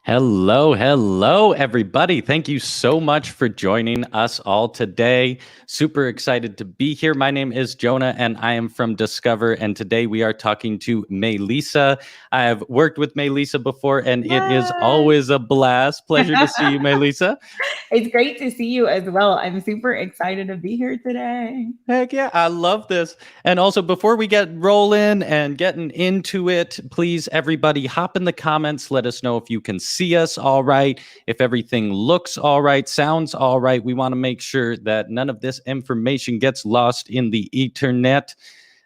Hello, everybody. Thank you so much for joining us all today. Super excited to be here. My name is Jonah, and I am from Discover, and today we are talking to Mélissa. I have worked with Mélissa before, and it is always a blast. Pleasure to see you, Mélissa. It's great to see you as well. I'm super excited to be here today. Heck yeah, I love this. And also, before we get rolling and getting into it, please, everybody, hop in the comments. Let us know if you can see us all right, if everything looks all right, sounds all right. We want to make sure that none of this information gets lost in the ethernet.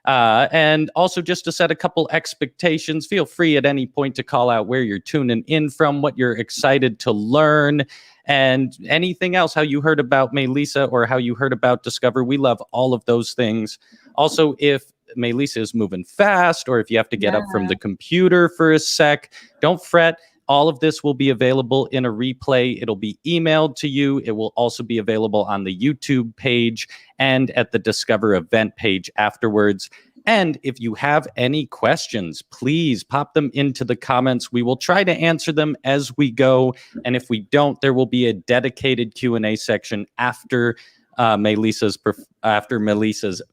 And also, just to set a couple expectations, feel free at any point to call out where you're tuning in from, what you're excited to learn, and anything else, how you heard about Mélissa or how you heard about Discover. We love all of those things. Also, if Mélissa is moving fast or if you have to get up from the computer for a sec, don't fret. All of this will be available in a replay. It'll be emailed to you. It will also be available on the YouTube page and at the Discover event page afterwards. And if you have any questions, please pop them into the comments. We will try to answer them as we go. And if we don't, there will be a dedicated Q&A section after Mélисsa's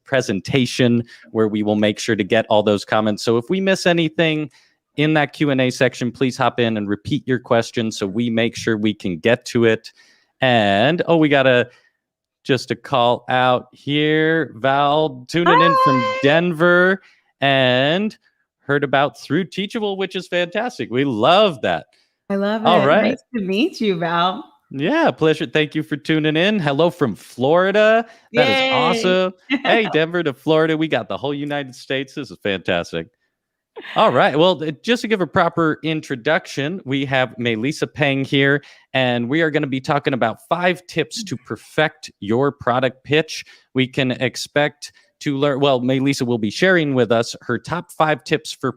presentation, where we will make sure to get all those comments. So if we miss anything in that Q&A section, please hop in and repeat your question so we make sure we can get to it. And we got just a call out here. Val tuning in from Denver and heard about through Teachable, which is fantastic. We love that. I love it. All right. Nice to meet you, Val. Yeah, pleasure. Thank you for tuning in. Hello from Florida. That is awesome. Hey, Denver to Florida. We got the whole United States. This is fantastic. All right. Well, just to give a proper introduction, we have Mélissa Peng here, and we are going to be talking about 5 tips to perfect your product pitch. We can expect to learn. Well, Mélissa will be sharing with us her top 5 tips for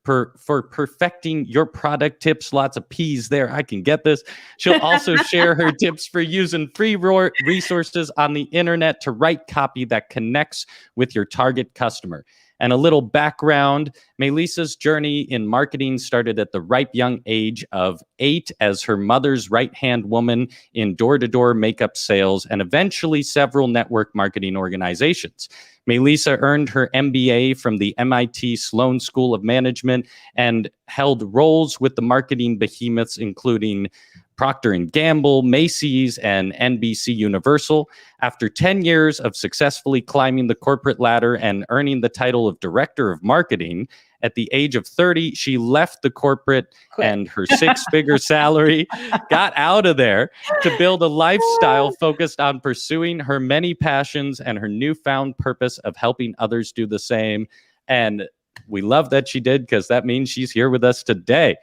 perfecting your product tips. Lots of P's there. I can get this. She'll also share her tips for using free resources on the internet to write copy that connects with your target customer. And a little background, Mélissa's journey in marketing started at the ripe young age of 8 as her mother's right-hand woman in door-to-door makeup sales and eventually several network marketing organizations. Mélissa earned her MBA from the MIT Sloan School of Management and held roles with the marketing behemoths, including Procter & Gamble, Macy's, and NBC Universal. After 10 years of successfully climbing the corporate ladder and earning the title of Director of Marketing, at the age of 30, she left the corporate and her 6-figure salary, got out of there to build a lifestyle focused on pursuing her many passions and her newfound purpose of helping others do the same. And we love that she did, because that means she's here with us today.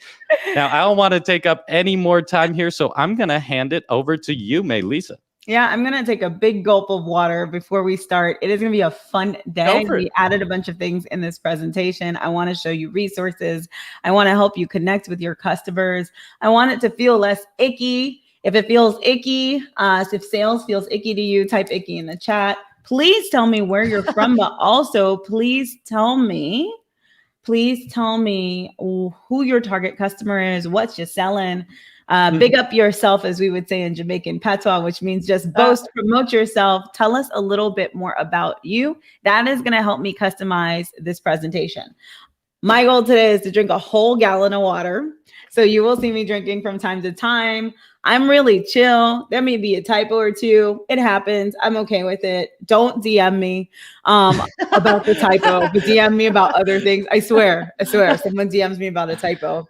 Now, I don't want to take up any more time here, so I'm going to hand it over to you, Mélissa. Yeah, I'm going to take a big gulp of water before we start. It is going to be a fun day. We added a bunch of things in this presentation. I want to show you resources. I want to help you connect with your customers. I want it to feel less icky. If it feels icky, if sales feels icky to you, type icky in the chat. Please tell me where you're from, but also please tell me who your target customer is, what you're selling. Big up yourself, as we would say in Jamaican patois, which means just boast, promote yourself. Tell us a little bit more about you. That is going to help me customize this presentation. My goal today is to drink a whole gallon of water. So you will see me drinking from time to time. I'm really chill. There may be a typo or two. It happens. I'm okay with it. Don't DM me about the typo, but DM me about other things. I swear, someone DMs me about a typo.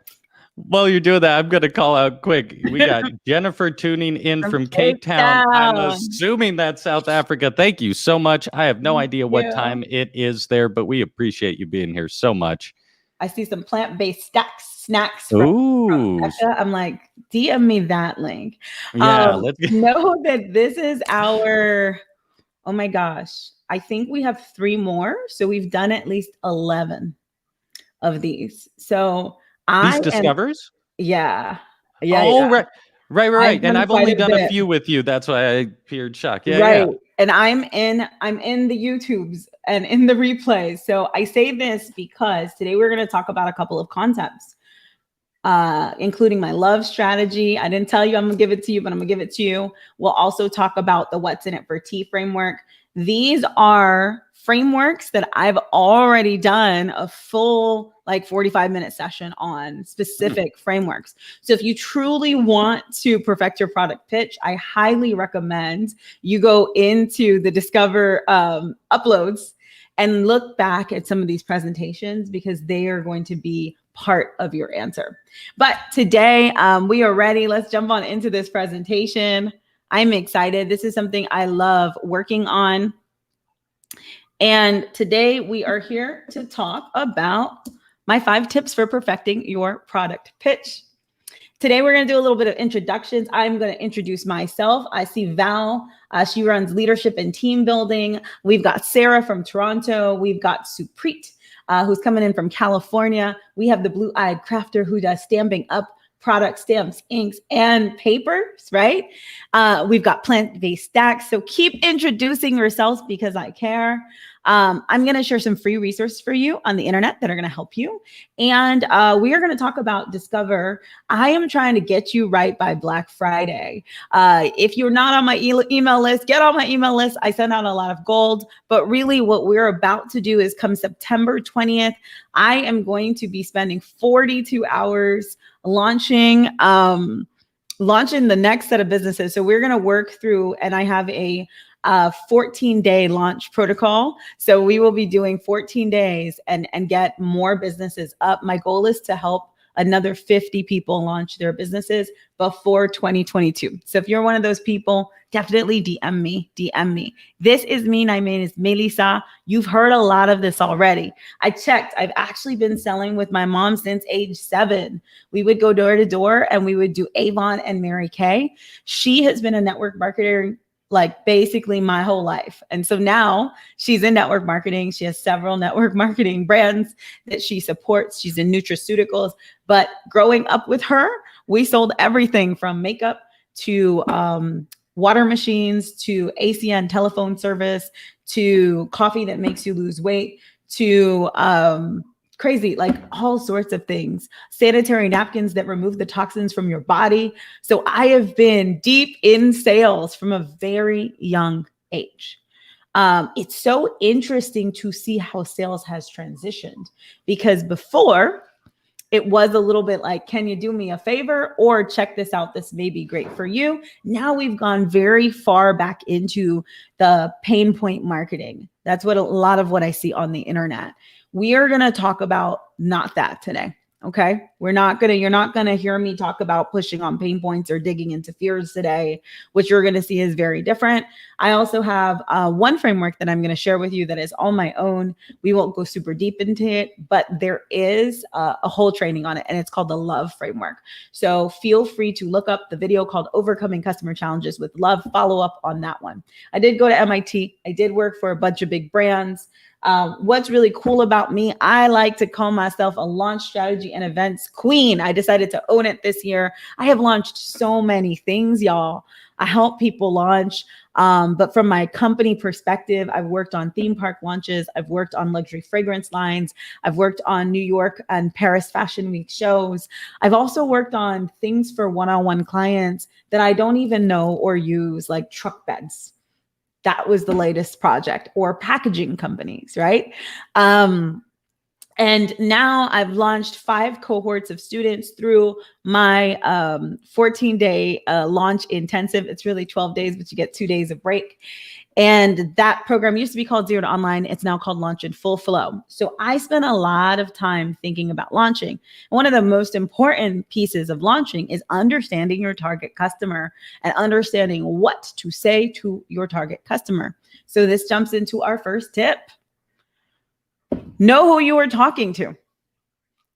While you're doing that, I'm going to call out quick. We got Jennifer tuning in from Cape Town. I'm assuming that's South Africa. Thank you so much. I have no idea what time it is there, but we appreciate you being here so much. I see some plant-based snacks. From Becca. I'm like, DM me that link. Yeah, know that this is our, oh my gosh, I think we have 3 more. So we've done at least 11 of these. So these Discovers? Yeah. Right. And I've only done a few with you. That's why I appeared shocked. Yeah. And I'm in the YouTubes and in the replays. So I say this because today we're going to talk about a couple of concepts. including my love strategy. I didn't tell you I'm going to give it to you, but I'm going to give it to you. We'll also talk about the What's in It for Tea framework. These are frameworks that I've already done a full 45-minute session on specific frameworks. So if you truly want to perfect your product pitch, I highly recommend you go into the Discover uploads and look back at some of these presentations, because they are going to be part of your answer. But today we are ready. Let's jump on into this presentation. I'm excited. This is something I love working on. And today we are here to talk about my 5 tips for perfecting your product pitch. Today, we're going to do a little bit of introductions. I'm going to introduce myself. I see Val. She runs leadership and team building. We've got Sarah from Toronto. We've got Supreet, who's coming in from California. We have the blue-eyed crafter who does stamping up product stamps, inks, and papers, right? We've got plant-based stacks. So keep introducing yourselves because I care. I'm going to share some free resources for you on the internet that are going to help you. And we are going to talk about Discover. I am trying to get you right by Black Friday. If you're not on my email list, get on my email list. I send out a lot of gold, but really what we're about to do is come September 20th, I am going to be spending 42 hours launching the next set of businesses. So we're going to work through, and I have a 14-day launch protocol. So we will be doing 14 days and get more businesses up. My goal is to help another 50 people launch their businesses before 2022. So if you're one of those people, definitely DM me. This is me. My name is Mélissa. You've heard a lot of this already. I checked. I've actually been selling with my mom since age 7. We would go door to door and we would do Avon and Mary Kay. She has been a network marketer basically my whole life. And so now she's in network marketing. She has several network marketing brands that she supports. She's in nutraceuticals. But growing up with her, we sold everything from makeup to water machines to ACN telephone service to coffee that makes you lose weight to crazy, all sorts of things, sanitary napkins that remove the toxins from your body. So I have been deep in sales from a very young age. It's so interesting to see how sales has transitioned, because before it was a little bit like, can you do me a favor, or check this out, this may be great for you. Now we've gone very far back into the pain point marketing. That's what a lot of what I see on the internet. We are going to talk about not that today. Okay. You're not going to hear me talk about pushing on pain points or digging into fears today. What you're going to see is very different. I also have one framework that I'm going to share with you that is all my own. We won't go super deep into it, but there is a whole training on it, and it's called the Love Framework. So feel free to look up the video called Overcoming Customer Challenges with Love. Follow up on that one. I did go to MIT. I did work for a bunch of big brands. What's really cool about me, I like to call myself a launch strategy and events queen. I decided to own it this year. I have launched so many things, y'all. I help people launch. But from my company perspective, I've worked on theme park launches. I've worked on luxury fragrance lines. I've worked on New York and Paris Fashion Week shows. I've also worked on things for one-on-one clients that I don't even know or use, like truck beds. That was the latest project, or packaging companies, right? And now I've launched 5 cohorts of students through my 14-day launch intensive. It's really 12 days, but you get 2 days of break. And that program used to be called Zero to Online. It's now called Launch in Full Flow. So I spent a lot of time thinking about launching. And one of the most important pieces of launching is understanding your target customer and understanding what to say to your target customer. So this jumps into our first tip. Know who you are talking to.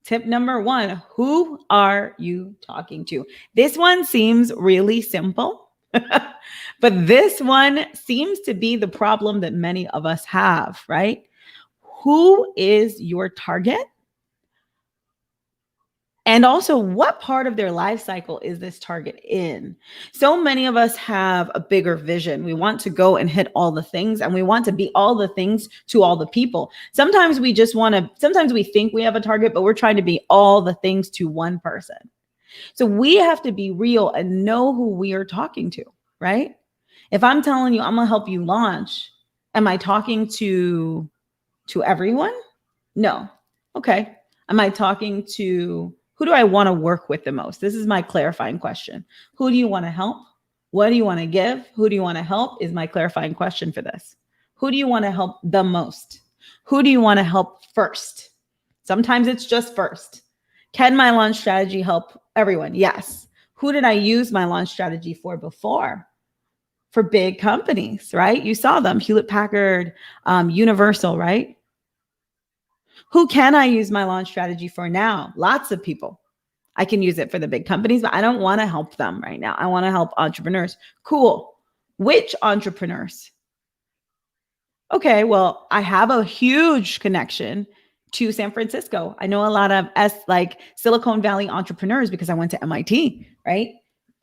Tip number 1, who are you talking to? This one seems really simple, but this one seems to be the problem that many of us have, right? Who is your target? And also, what part of their life cycle is this target in? So many of us have a bigger vision. We want to go and hit all the things, and we want to be all the things to all the people. Sometimes we just want to, sometimes we think we have a target, but we're trying to be all the things to one person. So we have to be real and know who we are talking to, right? If I'm telling you I'm going to help you launch, am I talking to everyone? No. Okay. Am I talking to who do I want to work with the most? This is my clarifying question. Who do you want to help? What do you want to give? Who do you want to help is my clarifying question for this. Who do you want to help the most? Who do you want to help first? Sometimes it's just first. Can my launch strategy help everyone? Yes. Who did I use my launch strategy for before? For big companies, right? You saw them, Hewlett Packard, Universal, right? Who can I use my launch strategy for now? Lots of people. I can use it for the big companies, but I don't want to help them right now. I want to help entrepreneurs. Cool. Which entrepreneurs? Okay, well, I have a huge connection to San Francisco. I know a lot of Silicon Valley entrepreneurs because I went to MIT, right?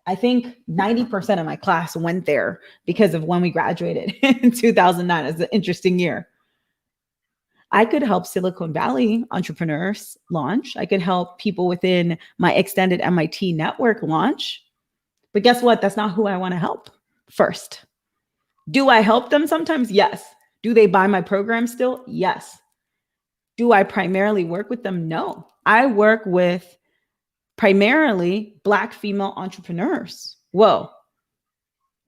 I think 90% of my class went there because of when we graduated in 2009. It's an interesting year. I could help Silicon Valley entrepreneurs launch. I could help people within my extended MIT network launch. But guess what? That's not who I want to help first. Do I help them sometimes? Yes. Do they buy my program still? Yes. Do I primarily work with them? No. I work with primarily Black female entrepreneurs. Whoa.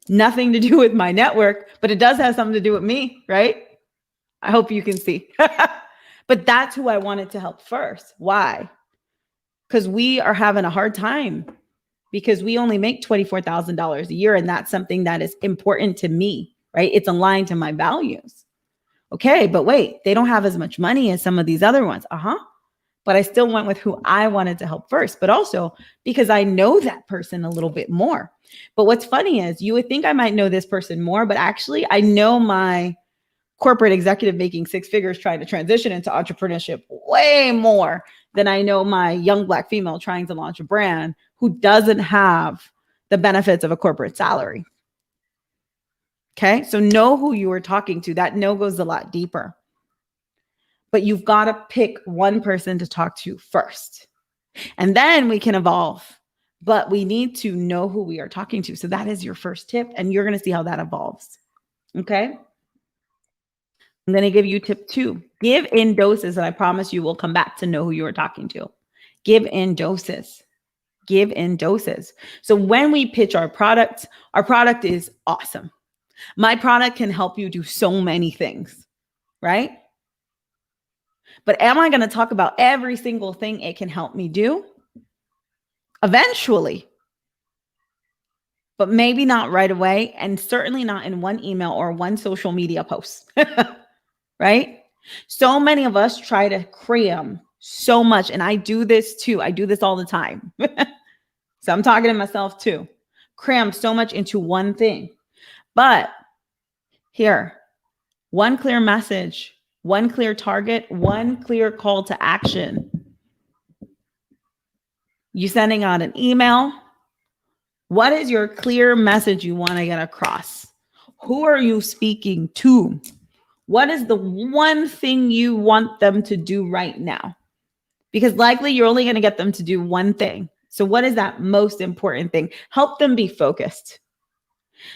Nothing to do with my network, but it does have something to do with me, right? I hope you can see. But that's who I wanted to help first. Why? Because we are having a hard time because we only make $24,000 a year. And that's something that is important to me, right? It's aligned to my values. Okay, but wait, they don't have as much money as some of these other ones. But I still went with who I wanted to help first, but also because I know that person a little bit more. But what's funny is you would think I might know this person more, but actually I know my corporate executive making six figures trying to transition into entrepreneurship way more than I know my young Black female trying to launch a brand who doesn't have the benefits of a corporate salary. Okay, so know who you are talking to. That no goes a lot deeper. But you've got to pick one person to talk to first. And then we can evolve. But we need to know who we are talking to. So that is your first tip. And you're going to see how that evolves. Okay. I'm going to give you tip 2. Give in doses. And I promise you will come back to know who you are talking to. Give in doses. Give in doses. So when we pitch our product is awesome. My product can help you do so many things, right? But am I going to talk about every single thing it can help me do? Eventually. But maybe not right away, and certainly not in one email or one social media post, right? So many of us try to cram so much, and I do this too. I do this all the time. So I'm talking to myself too. Cram so much into one thing. But here, one clear message, one clear target, one clear call to action. You sending out an email? What is your clear message you want to get across? Who are you speaking to? What is the one thing you want them to do right now? Because likely you're only going to get them to do one thing. So what is that most important thing? Help them be focused.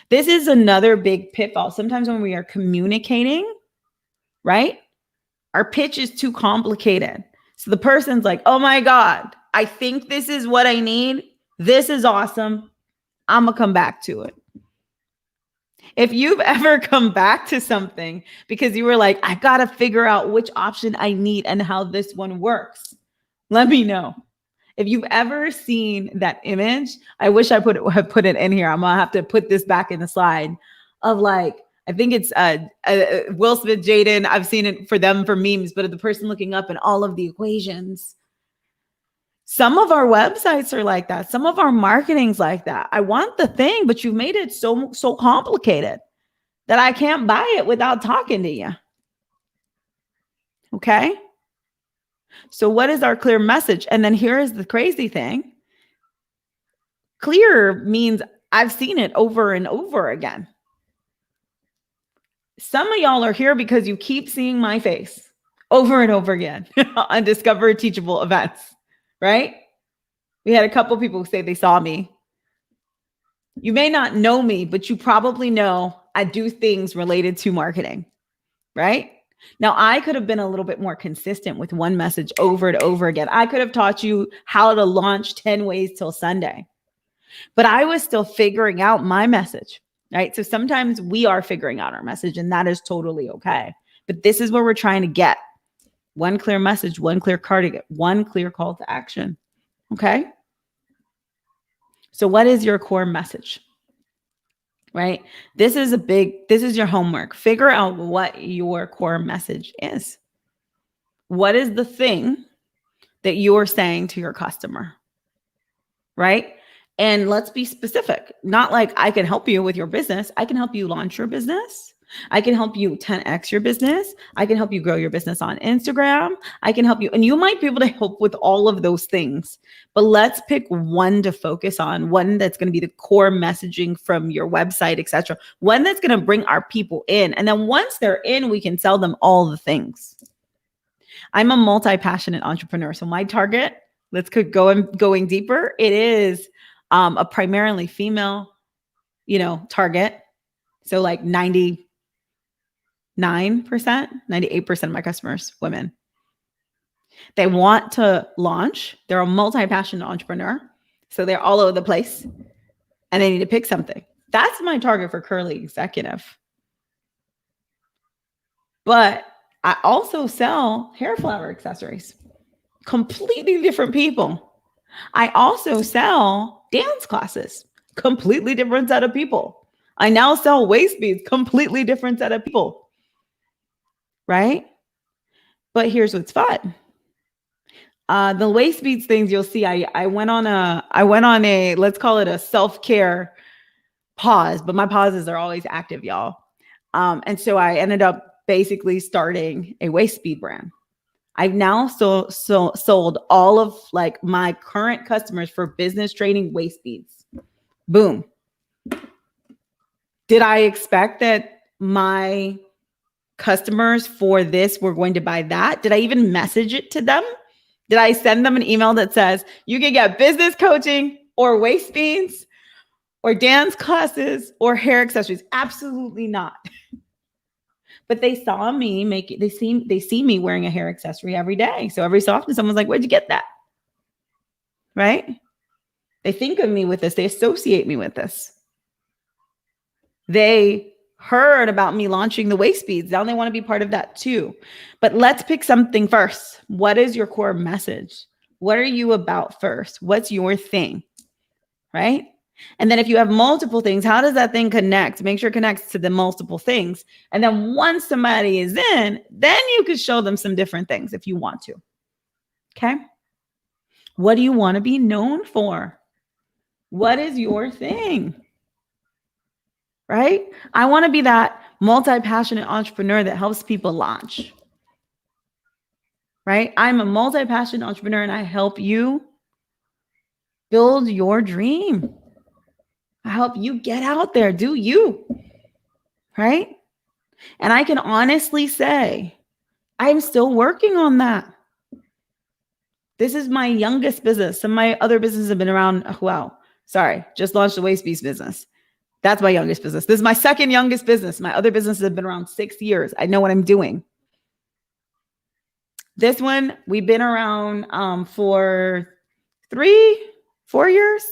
This is another big pitfall. Sometimes when we are communicating, right? Our pitch is too complicated. So the person's like, oh my God, I think this is what I need. This is awesome. I'm going to come back to it. If you've ever come back to something because you were like, I got to figure out which option I need and how this one works, let me know. If you've ever seen that image, I wish I put it in here. I'm going to have to put this back in the slide of like, I think it's Will Smith, Jaden. I've seen it for memes, but the person looking up and all of the equations. Some of our websites are like that. Some of our marketing's like that. I want the thing, but you've made it so complicated that I can't buy it without talking to you. Okay? So what is our clear message? And then here is the crazy thing. Clear means I've seen it over and over again. Some of y'all are here because you keep seeing my face over and over again on Discover Teachable events, right? We had a couple people who say they saw me. You may not know me, but you probably know I do things related to marketing, right? Now, I could have been a little bit more consistent with one message over and over again. I could have taught you how to launch 10 ways till Sunday, but I was still figuring out my message, right? So sometimes we are figuring out our message, and that is totally okay. But this is where we're trying to get one clear message, one clear target, one clear call to action. Okay. So what is your core message? Right? This is your homework. Figure out what your core message is. What is the thing that you're saying to your customer? Right? And let's be specific. Not like I can help you with your business. I can help you launch your business. I can help you 10x your business. I can help you grow your business on Instagram. I can help you. And you might be able to help with all of those things. But let's pick one to focus on, one that's going to be the core messaging from your website, etc. One that's going to bring our people in. And then once they're in, we can sell them all the things. I'm a multi-passionate entrepreneur. So my target, let's keep going deeper. It is a primarily female, target. So like 98% of my customers, women. They want to launch. They're a multi-passionate entrepreneur. So they're all over the place and they need to pick something. That's my target for Curly Executive. But I also sell hair flower accessories. Completely different people. I also sell dance classes. Completely different set of people. I now sell waist beads. Completely different set of people. Right? But here's what's fun. The waist beads things you'll see, I went on a, let's call it a self-care pause, but my pauses are always active, y'all. And so I ended up basically starting a waist bead brand. I've now sold all of like my current customers for business training waist beads. Boom. Did I expect that my customers for this were going to buy that? Did I even message it to them? Did I send them an email that says you can get business coaching or waist beads or dance classes or hair accessories? Absolutely not. But they saw me they see me wearing a hair accessory every day. So every so often someone's like, where'd you get that? Right? They think of me with this. They associate me with this. They heard about me launching the waist beads. Now they want to be part of that too. But let's pick something first. What is your core message? What are you about first? What's your thing? Right? And then if you have multiple things, how does that thing connect? Make sure it connects to the multiple things. And then once somebody is in, then you could show them some different things if you want to. Okay? What do you want to be known for? What is your thing? Right? I want to be that multi-passionate entrepreneur that helps people launch. Right? I'm a multi-passionate entrepreneur and I help you build your dream. I help you get out there, do you. Right? And I can honestly say, I'm still working on that. This is my youngest business. Some of my other businesses have been around, just launched the waist beads business. That's my youngest business. This is my second youngest business. My other businesses have been around 6 years. I know what I'm doing. This one, we've been around for 4 years.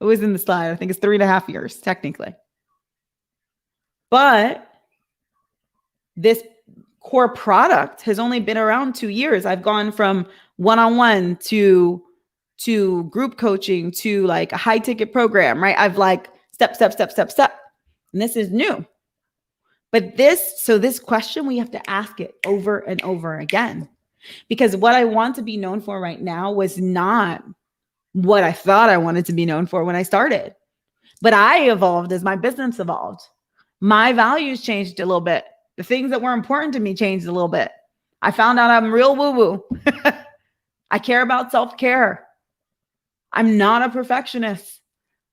It was in the slide. I think it's 3.5 years, technically. But this core product has only been around 2 years. I've gone from one-on-one to group coaching to like a high ticket program, right? I've like step. And this is new. But this question, we have to ask it over and over again. Because what I want to be known for right now was not what I thought I wanted to be known for when I started. But I evolved as my business evolved. My values changed a little bit. The things that were important to me changed a little bit. I found out I'm real woo-woo. I care about self-care. I'm not a perfectionist.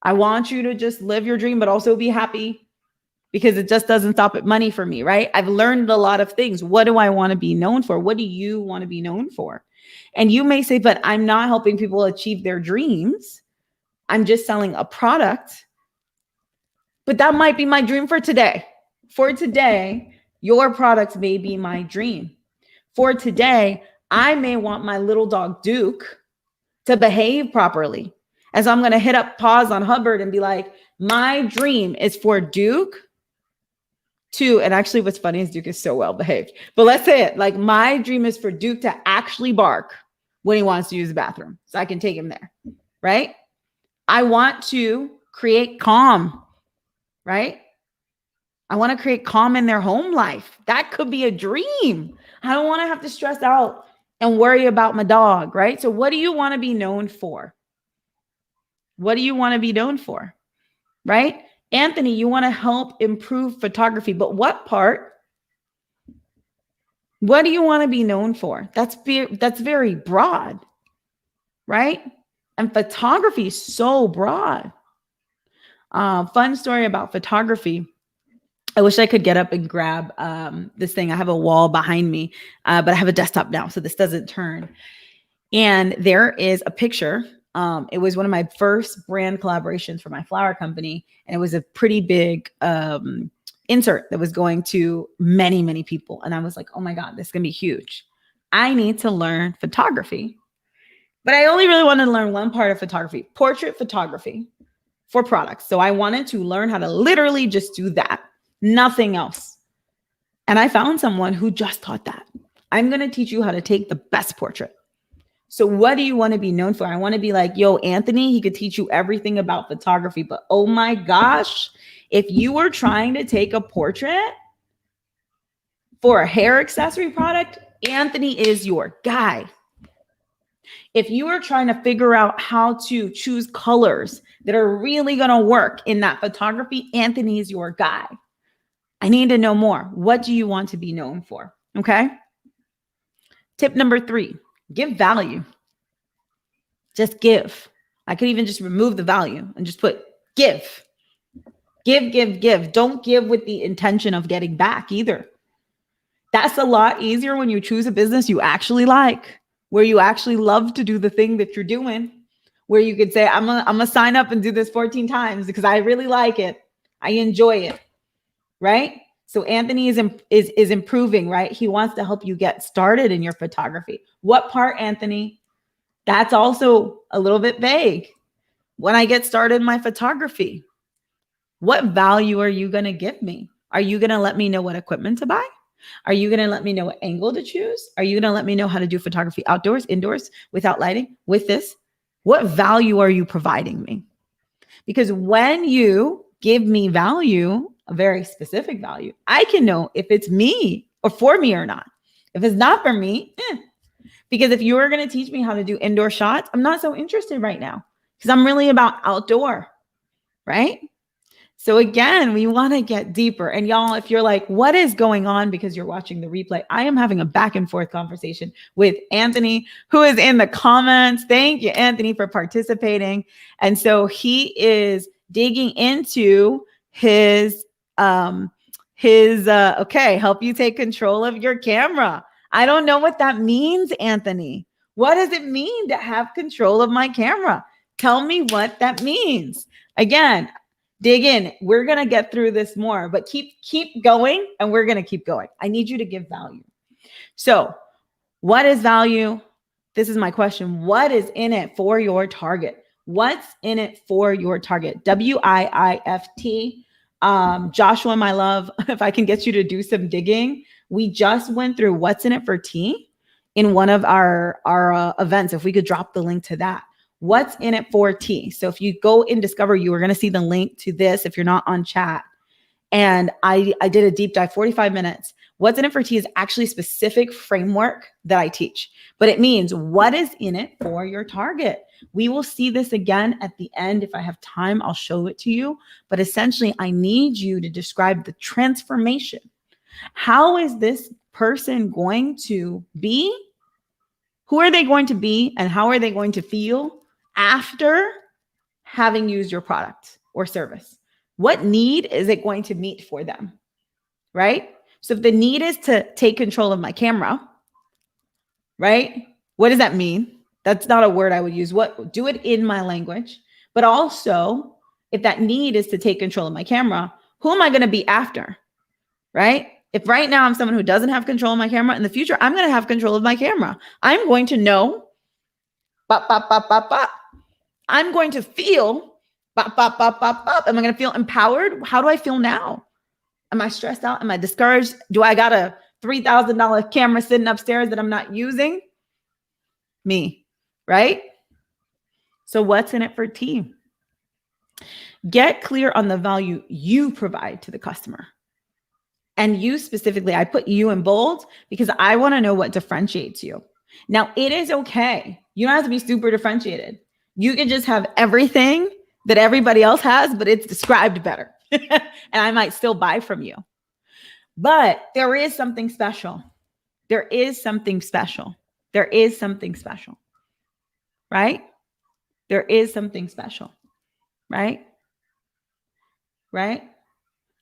I want you to just live your dream, but also be happy, because it just doesn't stop at money for me, right? I've learned a lot of things. What do I want to be known for? What do you want to be known for? And you may say, but I'm not helping people achieve their dreams. I'm just selling a product. But that might be my dream for today. For today, your product may be my dream. For today, I may want my little dog Duke to behave properly. And so I'm going to hit up pause on Hubbard and be like, my dream is for Duke to, and actually what's funny is Duke is so well behaved, but let's say it like, my dream is for Duke to actually bark when he wants to use the bathroom so I can take him there, right? I want to create calm, right? I want to create calm in their home life. That could be a dream. I don't want to have to stress out and worry about my dog, right? So what do you want to be known for? What do you want to be known for, right? Anthony, you want to help improve photography, but what part? What do you want to be known for? That's very broad, right? And photography is so broad. Fun story about photography. I wish I could get up and grab this thing. I have a wall behind me, but I have a desktop now, so this doesn't turn. And there is a picture. It was one of my first brand collaborations for my flower company. And it was a pretty big insert that was going to many, many people. And I was like, oh my God, this is going to be huge. I need to learn photography. But I only really wanted to learn one part of photography, portrait photography for products. So I wanted to learn how to literally just do that, nothing else. And I found someone who just taught that. I'm going to teach you how to take the best portrait. So what do you want to be known for? I want to be like, yo, Anthony, he could teach you everything about photography, but oh my gosh, if you were trying to take a portrait for a hair accessory product, Anthony is your guy. If you are trying to figure out how to choose colors that are really going to work in that photography, Anthony is your guy. I need to know more. What do you want to be known for? Okay. Tip number 3. Give value. Just give. I could even just remove the value and just put give. Give. Don't give with the intention of getting back either. That's a lot easier when you choose a business you actually like, where you actually love to do the thing that you're doing, where you could say, I'm gonna sign up and do this 14 times because I really like it. I enjoy it. Right? So Anthony is improving, right? He wants to help you get started in your photography. What part, Anthony? That's also a little bit vague. When I get started in my photography, what value are you going to give me? Are you going to let me know what equipment to buy? Are you going to let me know what angle to choose? Are you going to let me know how to do photography outdoors, indoors, without lighting, with this? What value are you providing me? Because when you give me value, a very specific value, I can know if it's me or for me or not. If it's not for me, Because if you were going to teach me how to do indoor shots, I'm not so interested right now because I'm really about outdoor, right? So again, we want to get deeper. And y'all, if you're like, what is going on because you're watching the replay? I am having a back and forth conversation with Anthony, who is in the comments. Thank you, Anthony, for participating. And so he is digging into his help you take control of your camera. I don't know what that means, Anthony. What does it mean to have control of my camera? Tell me what that means. Again, dig in. We're going to get through this more, but keep going, and we're going to keep going. I need you to give value. So what is value? This is my question. What is in it for your target? What's in it for your target? WIIFT. Joshua, my love, if I can get you to do some digging. We just went through what's in it for T in one of our events. If we could drop the link to that. What's in it for T? So if you go in Discover, you are going to see the link to this if you're not on chat. And I did a deep dive, 45 minutes. What's in it for T is actually a specific framework that I teach, but it means what is in it for your target. We will see this again at the end. If I have time, I'll show it to you. But essentially, I need you to describe the transformation. How is this person going to be? Who are they going to be and how are they going to feel after having used your product or service? What need is it going to meet for them, right? So if the need is to take control of my camera, right? What does that mean? That's not a word I would use. Do it in my language. But also, if that need is to take control of my camera, who am I going to be after, right? If right now I'm someone who doesn't have control of my camera, in the future, I'm going to have control of my camera. I'm going to know, bop, bop, bop, bop, bop. I'm going to feel, bop, bop, bop, bop, bop. Am I going to feel empowered? How do I feel now? Am I stressed out? Am I discouraged? Do I got a $3,000 camera sitting upstairs that I'm not using? Me, right? So what's in it for T? Get clear on the value you provide to the customer. And you specifically, I put you in bold because I want to know what differentiates you. Now, it is okay. You don't have to be super differentiated. You can just have everything that everybody else has, but it's described better. And I might still buy from you. But there is something special. There is something special. There is something special. Right? There is something special. Right? Right?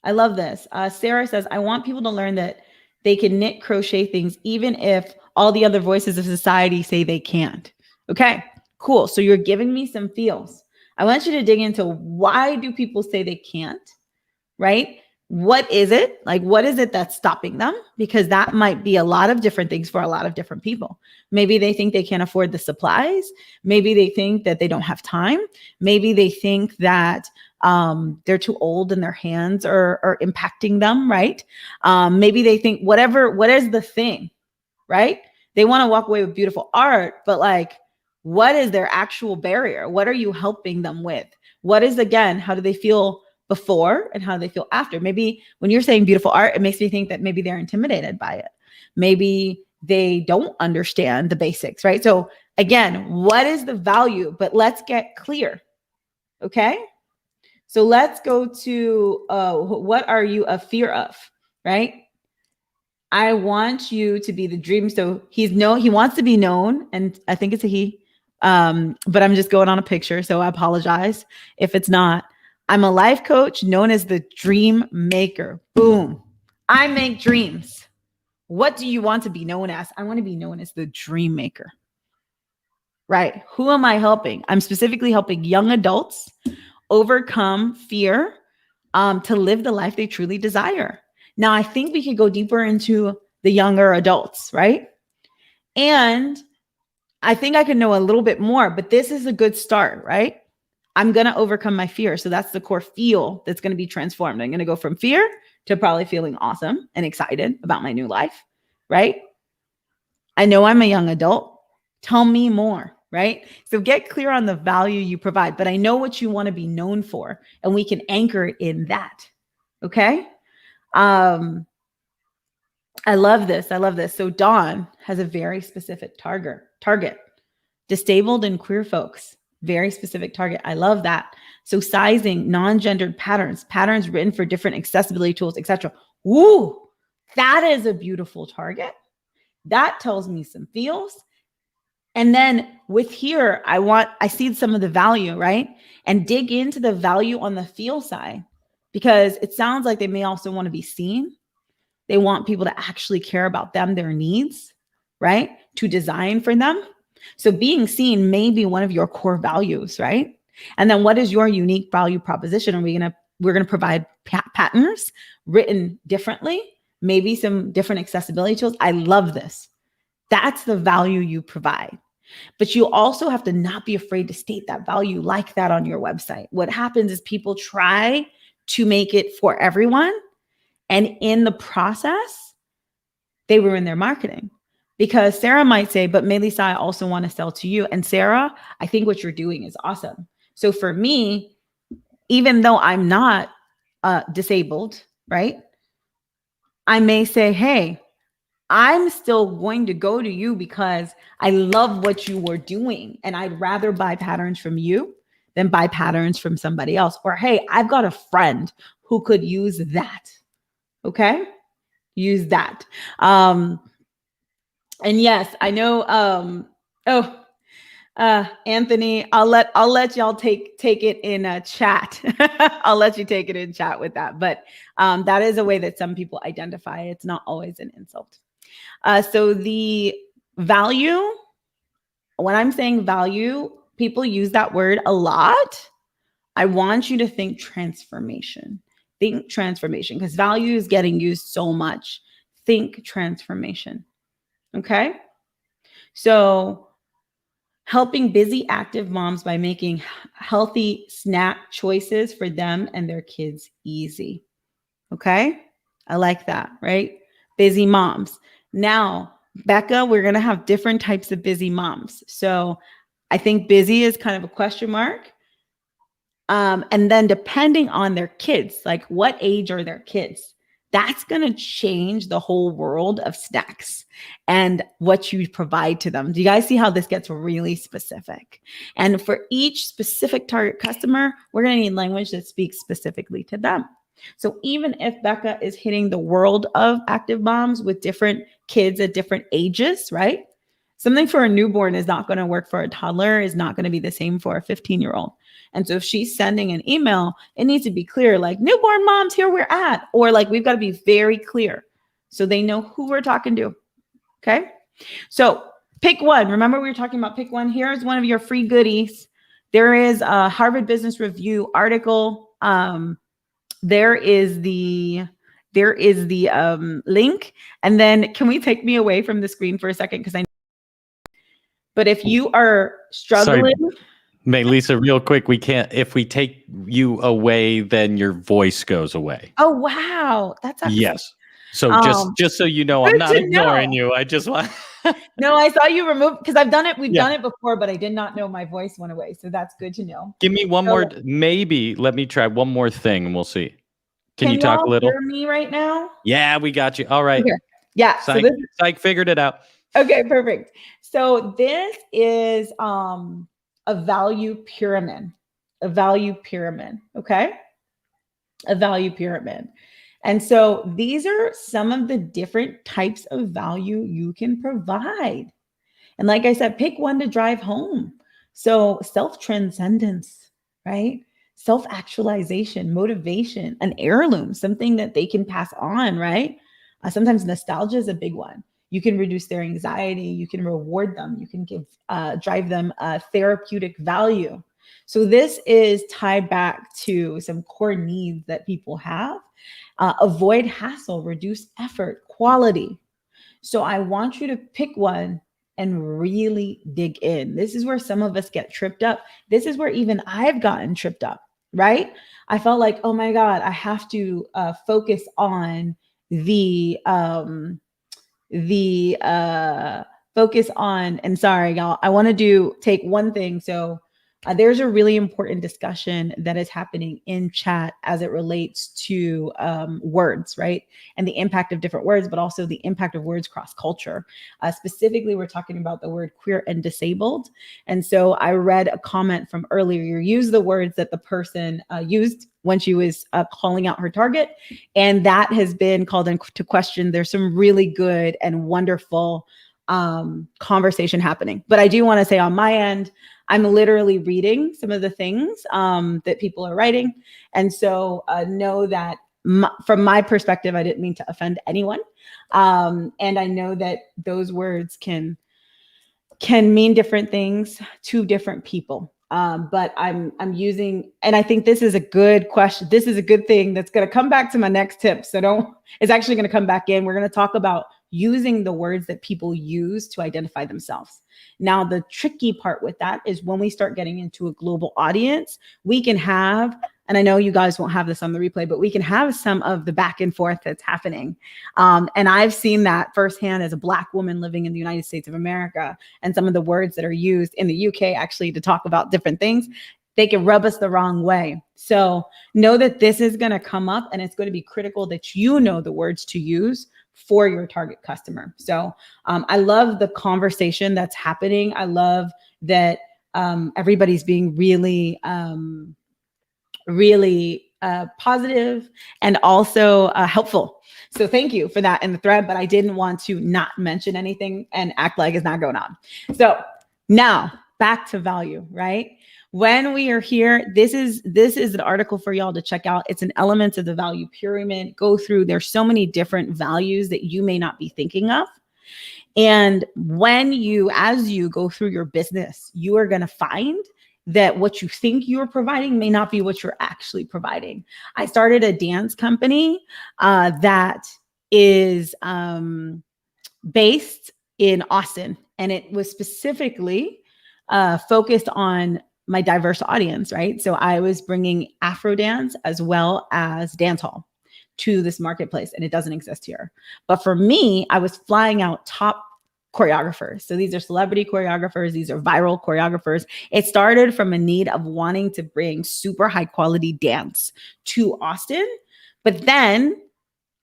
I love this. Sarah says, I want people to learn that they can knit, crochet things, even if all the other voices of society say they can't. Okay, cool. So you're giving me some feels. I want you to dig into why do people say they can't, right? What is it? Like, what is it that's stopping them? Because that might be a lot of different things for a lot of different people. Maybe they think they can't afford the supplies. Maybe they think that they don't have time. Maybe they think that they're too old and their hands are impacting them, right? Maybe they think what is the thing, right? They want to walk away with beautiful art, but like, what is their actual barrier? What are you helping them with? What is, again, how do they feel before and how do they feel after? Maybe when you're saying beautiful art, it makes me think that maybe they're intimidated by it. Maybe they don't understand the basics, right? So again, what is the value? But let's get clear, okay? So let's go to what are you a fear of, right? I want you to be the dream. So he wants to be known, and I think it's a he, but I'm just going on a picture, so I apologize if it's not. I'm a life coach known as the dream maker. Boom. I make dreams. What do you want to be known as? I want to be known as the dream maker, right? Who am I helping? I'm specifically helping young adults overcome fear to live the life they truly desire. Now, I think we could go deeper into the younger adults, right? And I think I could know a little bit more, but this is a good start, right? I'm going to overcome my fear. So that's the core feel that's going to be transformed. I'm going to go from fear to probably feeling awesome and excited about my new life, right? I know I'm a young adult. Tell me more, right? So get clear on the value you provide, but I know what you want to be known for, and we can anchor it in that. Okay. I love this. I love this. So Dawn has a very specific target, disabled and queer folks, very specific target. I love that. So sizing, non-gendered patterns written for different accessibility tools, etc. Woo, that is a beautiful target. That tells me some feels. And then with here, I see some of the value, right? And dig into the value on the feel side, because it sounds like they may also want to be seen. They want people to actually care about them, their needs, right? To design for them. So being seen may be one of your core values, right? And then what is your unique value proposition? We're going to provide patterns written differently, maybe some different accessibility tools. I love this. That's the value you provide. But you also have to not be afraid to state that value like that on your website. What happens is people try to make it for everyone, and in the process, they ruin their marketing. Because Sarah might say, but Mélissa, I also want to sell to you. And Sarah, I think what you're doing is awesome. So for me, even though I'm not disabled, right? I may say, hey, I'm still going to go to you because I love what you were doing. And I'd rather buy patterns from you than buy patterns from somebody else. Or, hey, I've got a friend who could use that. Okay. use that. And yes, I know. Anthony, I'll let y'all take it in a chat. I'll let you take it in chat with that. But that is a way that some people identify. It's not always an insult. So the value, when I'm saying value, people use that word a lot. I want you to think transformation. Think transformation, because value is getting used so much. Think transformation. Okay? So helping busy, active moms by making healthy snack choices for them and their kids easy. Okay? I like that, right? Busy moms. Now, Becca, we're going to have different types of busy moms. So I think busy is kind of a question mark. And then depending on their kids, like what age are their kids? That's going to change the whole world of snacks and what you provide to them. Do you guys see how this gets really specific? And for each specific target customer, we're going to need language that speaks specifically to them. So even if Becca is hitting the world of active moms with different kids at different ages, right? Something for a newborn is not going to work for a toddler, is not going to be the same for a 15-year-old. And so if she's sending an email, it needs to be clear, like newborn moms, here we're at, or like we've got to be very clear so they know who we're talking to. Okay. So pick one. Remember we were talking about pick one. Here's one of your free goodies. There is a Harvard Business Review article. There is the link. And then can we take me away from the screen for a second? But if you are struggling. Sorry, Mélissa, real quick, we can't, if we take you away, then your voice goes away. Oh, wow. That's actually, yes. So just so you know, I'm not ignoring you. I just want. No, I saw you remove, because I've done it. We've done it before, but I did not know my voice went away. So that's good to know. Give me one more. Maybe let me try one more thing and we'll see. Can you talk a little? Hear me right now? Yeah, we got you. All right. Okay. Yeah. Psych figured it out. Okay, perfect. So this is a value pyramid. Okay. A value pyramid. And so these are some of the different types of value you can provide. And like I said, pick one to drive home. So self-transcendence, right? Self-actualization, motivation, an heirloom, something that they can pass on, right? Sometimes nostalgia is a big one. You can reduce their anxiety. You can reward them. You can drive them therapeutic value. So this is tied back to some core needs that people have. Avoid hassle, reduce effort, quality. So I want you to pick one and really dig in. This is where some of us get tripped up. This is where even I've gotten tripped up, right? I felt like, oh my God, I have to focus on and sorry, y'all, I want to take one thing. So there's a really important discussion that is happening in chat as it relates to words, right? And the impact of different words, but also the impact of words cross culture. Specifically, we're talking about the word queer and disabled. And so I read a comment from earlier. You used the words that the person used when she was calling out her target. And that has been called into question. There's some really good and wonderful conversation happening. But I do want to say on my end, I'm literally reading some of the things that people are writing. And so know that from my perspective, I didn't mean to offend anyone. And I know that those words can mean different things to different people. But I'm using, and I think this is a good question. This is a good thing that's going to come back to my next tip. So it's actually going to come back in. We're going to talk about using the words that people use to identify themselves. Now, the tricky part with that is when we start getting into a global audience, we can have, and I know you guys won't have this on the replay, but we can have some of the back and forth that's happening. And I've seen that firsthand as a Black woman living in the United States of America, and some of the words that are used in the UK actually to talk about different things, they can rub us the wrong way. So know that this is going to come up, and it's going to be critical that you know the words to use for your target customer. So I love the conversation that's happening. I love that everybody's being really positive and also helpful. So thank you for that in the thread, but I didn't want to not mention anything and act like it's not going on. So now back to value, right? When we are here, this is an article for y'all to check out. It's an Elements of the Value Pyramid. Go through. There's so many different values that you may not be thinking of. And as you go through your business, you are going to find that what you think you're providing may not be what you're actually providing. I started a dance company that is based in Austin, and it was specifically focused on my diverse audience, right? So I was bringing Afro dance as well as dance hall to this marketplace, and it doesn't exist here. But for me, I was flying out top choreographers. So these are celebrity choreographers. These are viral choreographers. It started from a need of wanting to bring super high quality dance to Austin. But then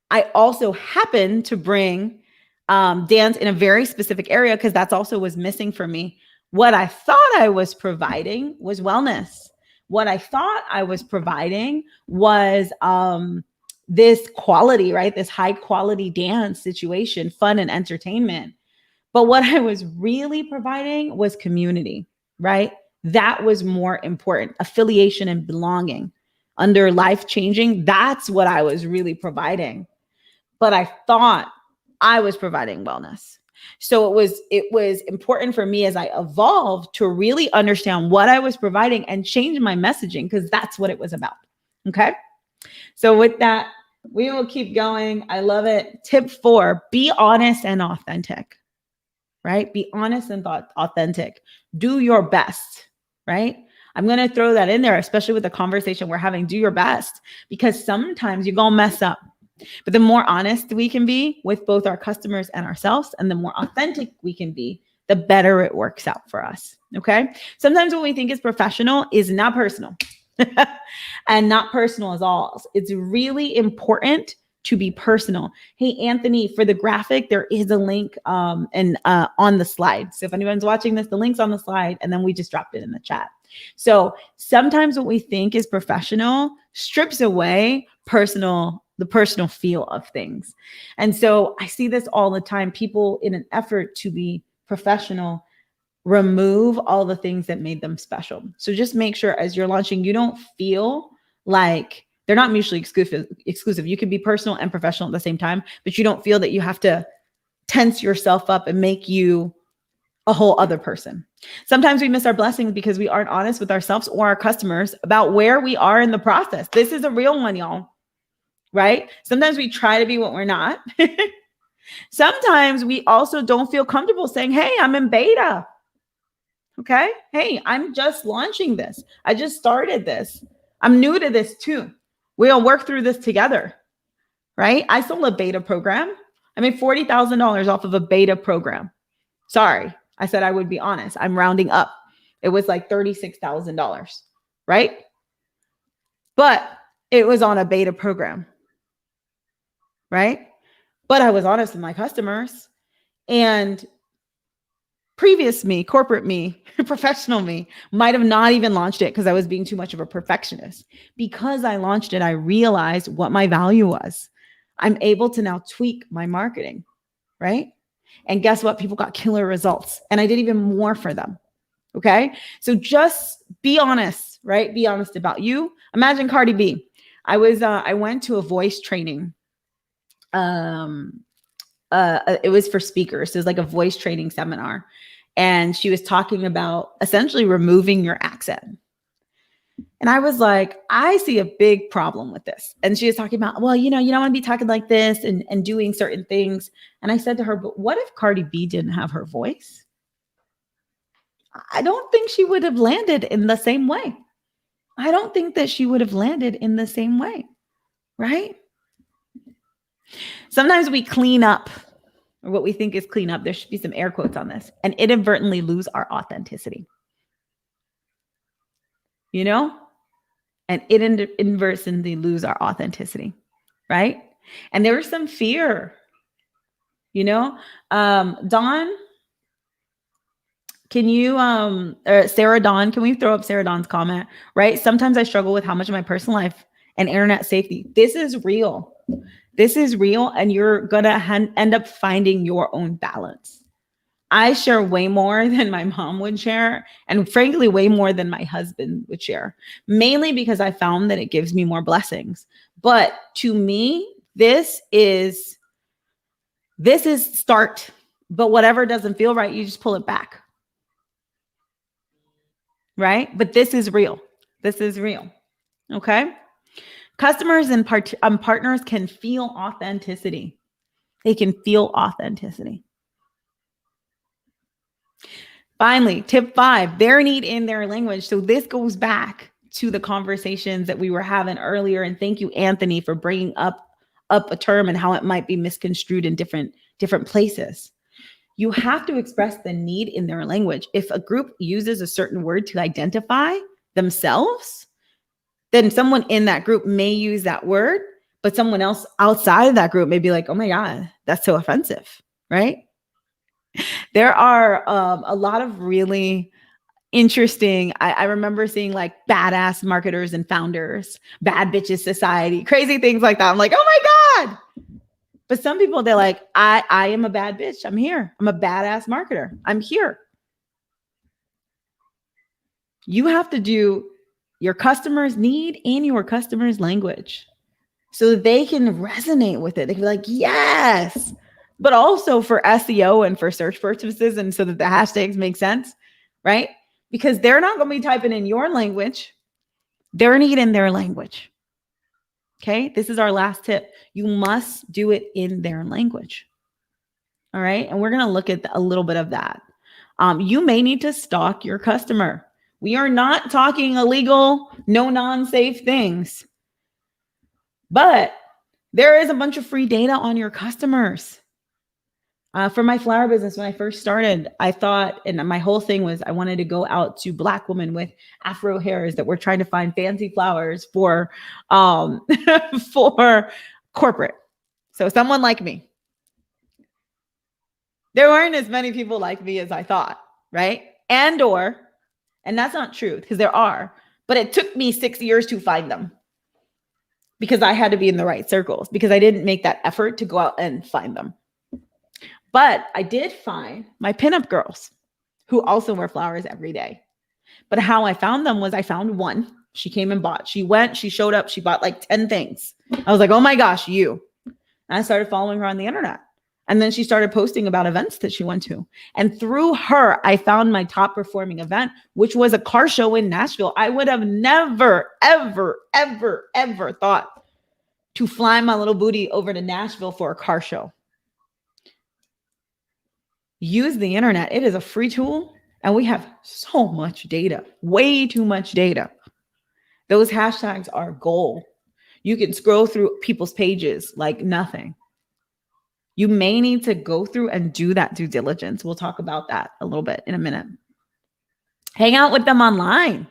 I also happened to bring dance in a very specific area because that's also was missing for me. What I thought I was providing was wellness. What I thought I was providing was this quality, right? This high quality dance situation, fun and entertainment. But what I was really providing was community, right? That was more important. Affiliation and belonging under life changing. That's what I was really providing. But I thought I was providing wellness. So it was important for me as I evolved to really understand what I was providing and change my messaging because that's what it was about. Okay. So with that, we will keep going. I love it. Tip 4, be honest and authentic, right? Be honest and authentic. Do your best, right? I'm going to throw that in there, especially with the conversation we're having. Do your best because sometimes you're going to mess up. But the more honest we can be with both our customers and ourselves, and the more authentic we can be, the better it works out for us. Okay. Sometimes what we think is professional is not personal and not personal at all. It's really important to be personal. Hey, Anthony, for the graphic, there is a link on the slide. So if anyone's watching this, the link's on the slide, and then we just dropped it in the chat. So sometimes what we think is professional strips away the personal feel of things. And so I see this all the time. People, in an effort to be professional, remove all the things that made them special. So just make sure as you're launching, you don't feel like they're not mutually exclusive. You can be personal and professional at the same time, but you don't feel that you have to tense yourself up and make you a whole other person. Sometimes we miss our blessings because we aren't honest with ourselves or our customers about where we are in the process. This is a real one, y'all. Right? Sometimes we try to be what we're not. Sometimes we also don't feel comfortable saying, hey, I'm in beta. Okay. Hey, I'm just launching this. I just started this. I'm new to this too. We'll work through this together. Right? I sold a beta program. I made $40,000 off of a beta program. Sorry. I said I would be honest. I'm rounding up. It was like $36,000. Right? But it was on a beta program. Right? But I was honest with my customers, and previous me, corporate me, professional me might have not even launched it because I was being too much of a perfectionist. Because I launched it, I realized what my value was. I'm able to now tweak my marketing, right? And guess what? People got killer results, and I did even more for them. Okay. So just be honest, right? Be honest about you. Imagine Cardi B. I went to a voice training. It was for speakers. So it was like a voice training seminar. And she was talking about essentially removing your accent. And I was like, I see a big problem with this. And she was talking about, well, you don't want to be talking like this and doing certain things. And I said to her, but what if Cardi B didn't have her voice? I don't think she would have landed in the same way. I don't think that she would have landed in the same way. Right? Sometimes we clean up, or what we think is clean up. There should be some air quotes on this, and inadvertently lose our authenticity. And inadvertently lose our authenticity, right? And there was some fear, Dawn, can you, or Sarah Dawn, can we throw up Sarah Dawn's comment, right? Sometimes I struggle with how much of my personal life and internet safety. This is real. This is real, and you're going to end up finding your own balance. I share way more than my mom would share, and frankly, way more than my husband would share, mainly because I found that it gives me more blessings. But to me, this is start. But whatever doesn't feel right, you just pull it back. Right? But this is real. This is real. Okay? Customers and partners can feel authenticity. They can feel authenticity. Finally, tip 5, their need in their language. So this goes back to the conversations that we were having earlier. And thank you, Anthony, for bringing up a term and how it might be misconstrued in different places. You have to express the need in their language. If a group uses a certain word to identify themselves, then someone in that group may use that word, but someone else outside of that group may be like, oh my God, that's so offensive, right? There are a lot of really interesting, I remember seeing like badass marketers and founders, bad bitches society, crazy things like that. I'm like, oh my God. But some people, they're like, I am a bad bitch. I'm here. I'm a badass marketer. I'm here. You have to do your customer's need in your customer's language so that they can resonate with it. They can be like, yes. But also for SEO and for search purposes, and so that the hashtags make sense, right? Because they're not going to be typing in your language. They're needing their language. Okay, this is our last tip. You must do it in their language. All right, and we're going to look at a little bit of that. You may need to stalk your customer. We are not talking illegal, no non-safe things. But there is a bunch of free data on your customers. For my flower business, when I first started, I thought, and my whole thing was I wanted to go out to Black women with Afro hairs that were trying to find fancy flowers for for corporate. So someone like me. There weren't as many people like me as I thought, right? And that's not true, because there are, but it took me 6 years to find them because I had to be in the right circles, because I didn't make that effort to go out and find them. But I did find my pinup girls who also wear flowers every day. But how I found them was I found one. She came and bought. She showed up. She bought like 10 things. I was like, oh my gosh, you. And I started following her on the internet. And then she started posting about events that she went to. And through her, I found my top performing event, which was a car show in Nashville. I would have never, ever, ever, ever thought to fly my little booty over to Nashville for a car show. Use the internet. It is a free tool, and we have so much data, way too much data. Those hashtags are gold. You can scroll through people's pages like nothing. You may need to go through and do that due diligence. We'll talk about that a little bit in a minute. Hang out with them online.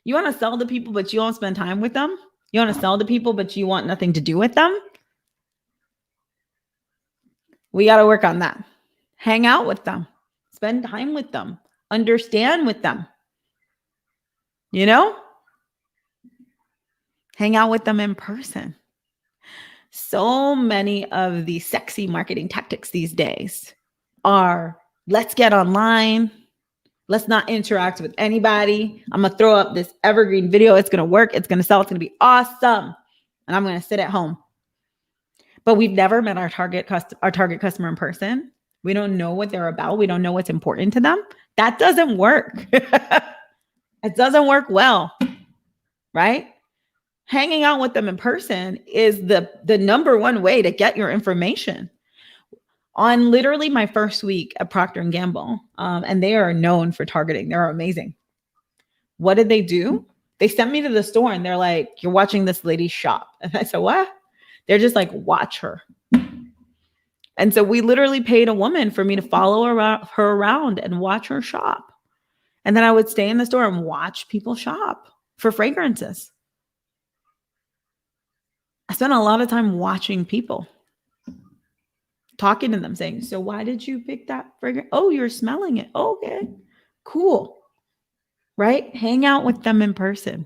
You want to sell to people, but you won't spend time with them? You want to sell to people, but you want nothing to do with them? We got to work on that. Hang out with them, spend time with them, understand with them, hang out with them in person. So many of the sexy marketing tactics these days are, let's get online. Let's not interact with anybody. I'm going to throw up this evergreen video. It's going to work. It's going to sell. It's going to be awesome. And I'm going to sit at home. But we've never met our target customer in person. We don't know what they're about. We don't know what's important to them. That doesn't work. It doesn't work well, right? Hanging out with them in person is the number one way to get your information. On literally my first week at Procter & Gamble, and they are known for targeting. They're amazing. What did they do? They sent me to the store and they're like, you're watching this lady shop. And I said, what? They're just like, watch her. And so we literally paid a woman for me to follow her around and watch her shop. And then I would stay in the store and watch people shop for fragrances. I spent a lot of time watching people, talking to them, saying, so why did you pick that fragrance? Oh, you're smelling it. Okay, cool. Right? Hang out with them in person.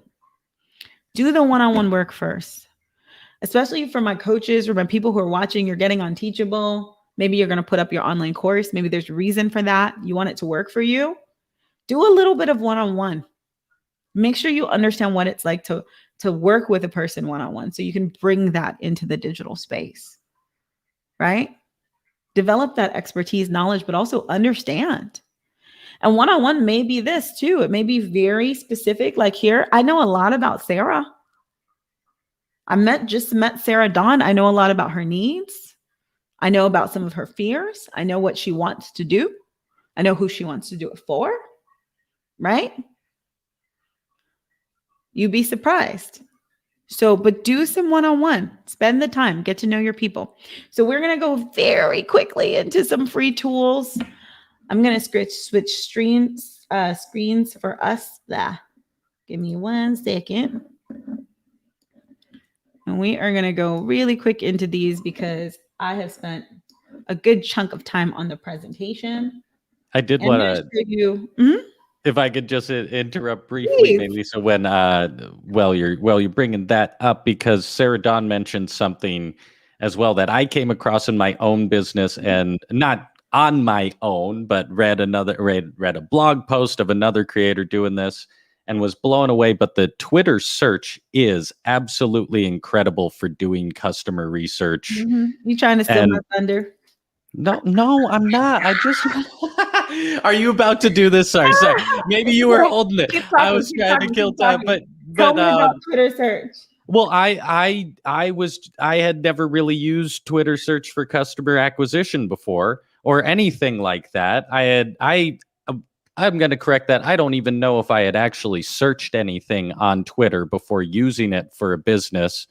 Do the one-on-one work first, especially for my coaches or my people who are watching. You're getting on Teachable. Maybe you're going to put up your online course. Maybe there's reason for that. You want it to work for you. Do a little bit of one-on-one. Make sure you understand what it's like to work with a person one-on-one so you can bring that into the digital space, right? Develop that expertise, knowledge, but also understand. And one-on-one may be this too. It may be very specific. Like here, I know a lot about Sarah. Just met Sarah Dawn. I know a lot about her needs. I know about some of her fears. I know what she wants to do. I know who she wants to do it for, right? You'd be surprised. So, but do some one-on-one, spend the time, get to know your people. So we're going to go very quickly into some free tools. I'm going to switch screens for us. Give me 1 second. And we are going to go really quick into these because I have spent a good chunk of time on the presentation. I did want to if I could just interrupt briefly, maybe. So when you're bringing that up, because Sarah Dawn mentioned something as well that I came across in my own business, and not on my own, but read a blog post of another creator doing this and was blown away. But the Twitter search is absolutely incredible for doing customer research. Mm-hmm. You trying to steal my thunder? No, I'm not. I just. Are you about to do this? Sorry. Maybe you were holding it. I was trying to kill time, but tell me about Twitter search. Well, I had never really used Twitter search for customer acquisition before or anything like that. I'm going to correct that. I don't even know if I had actually searched anything on Twitter before using it for a business.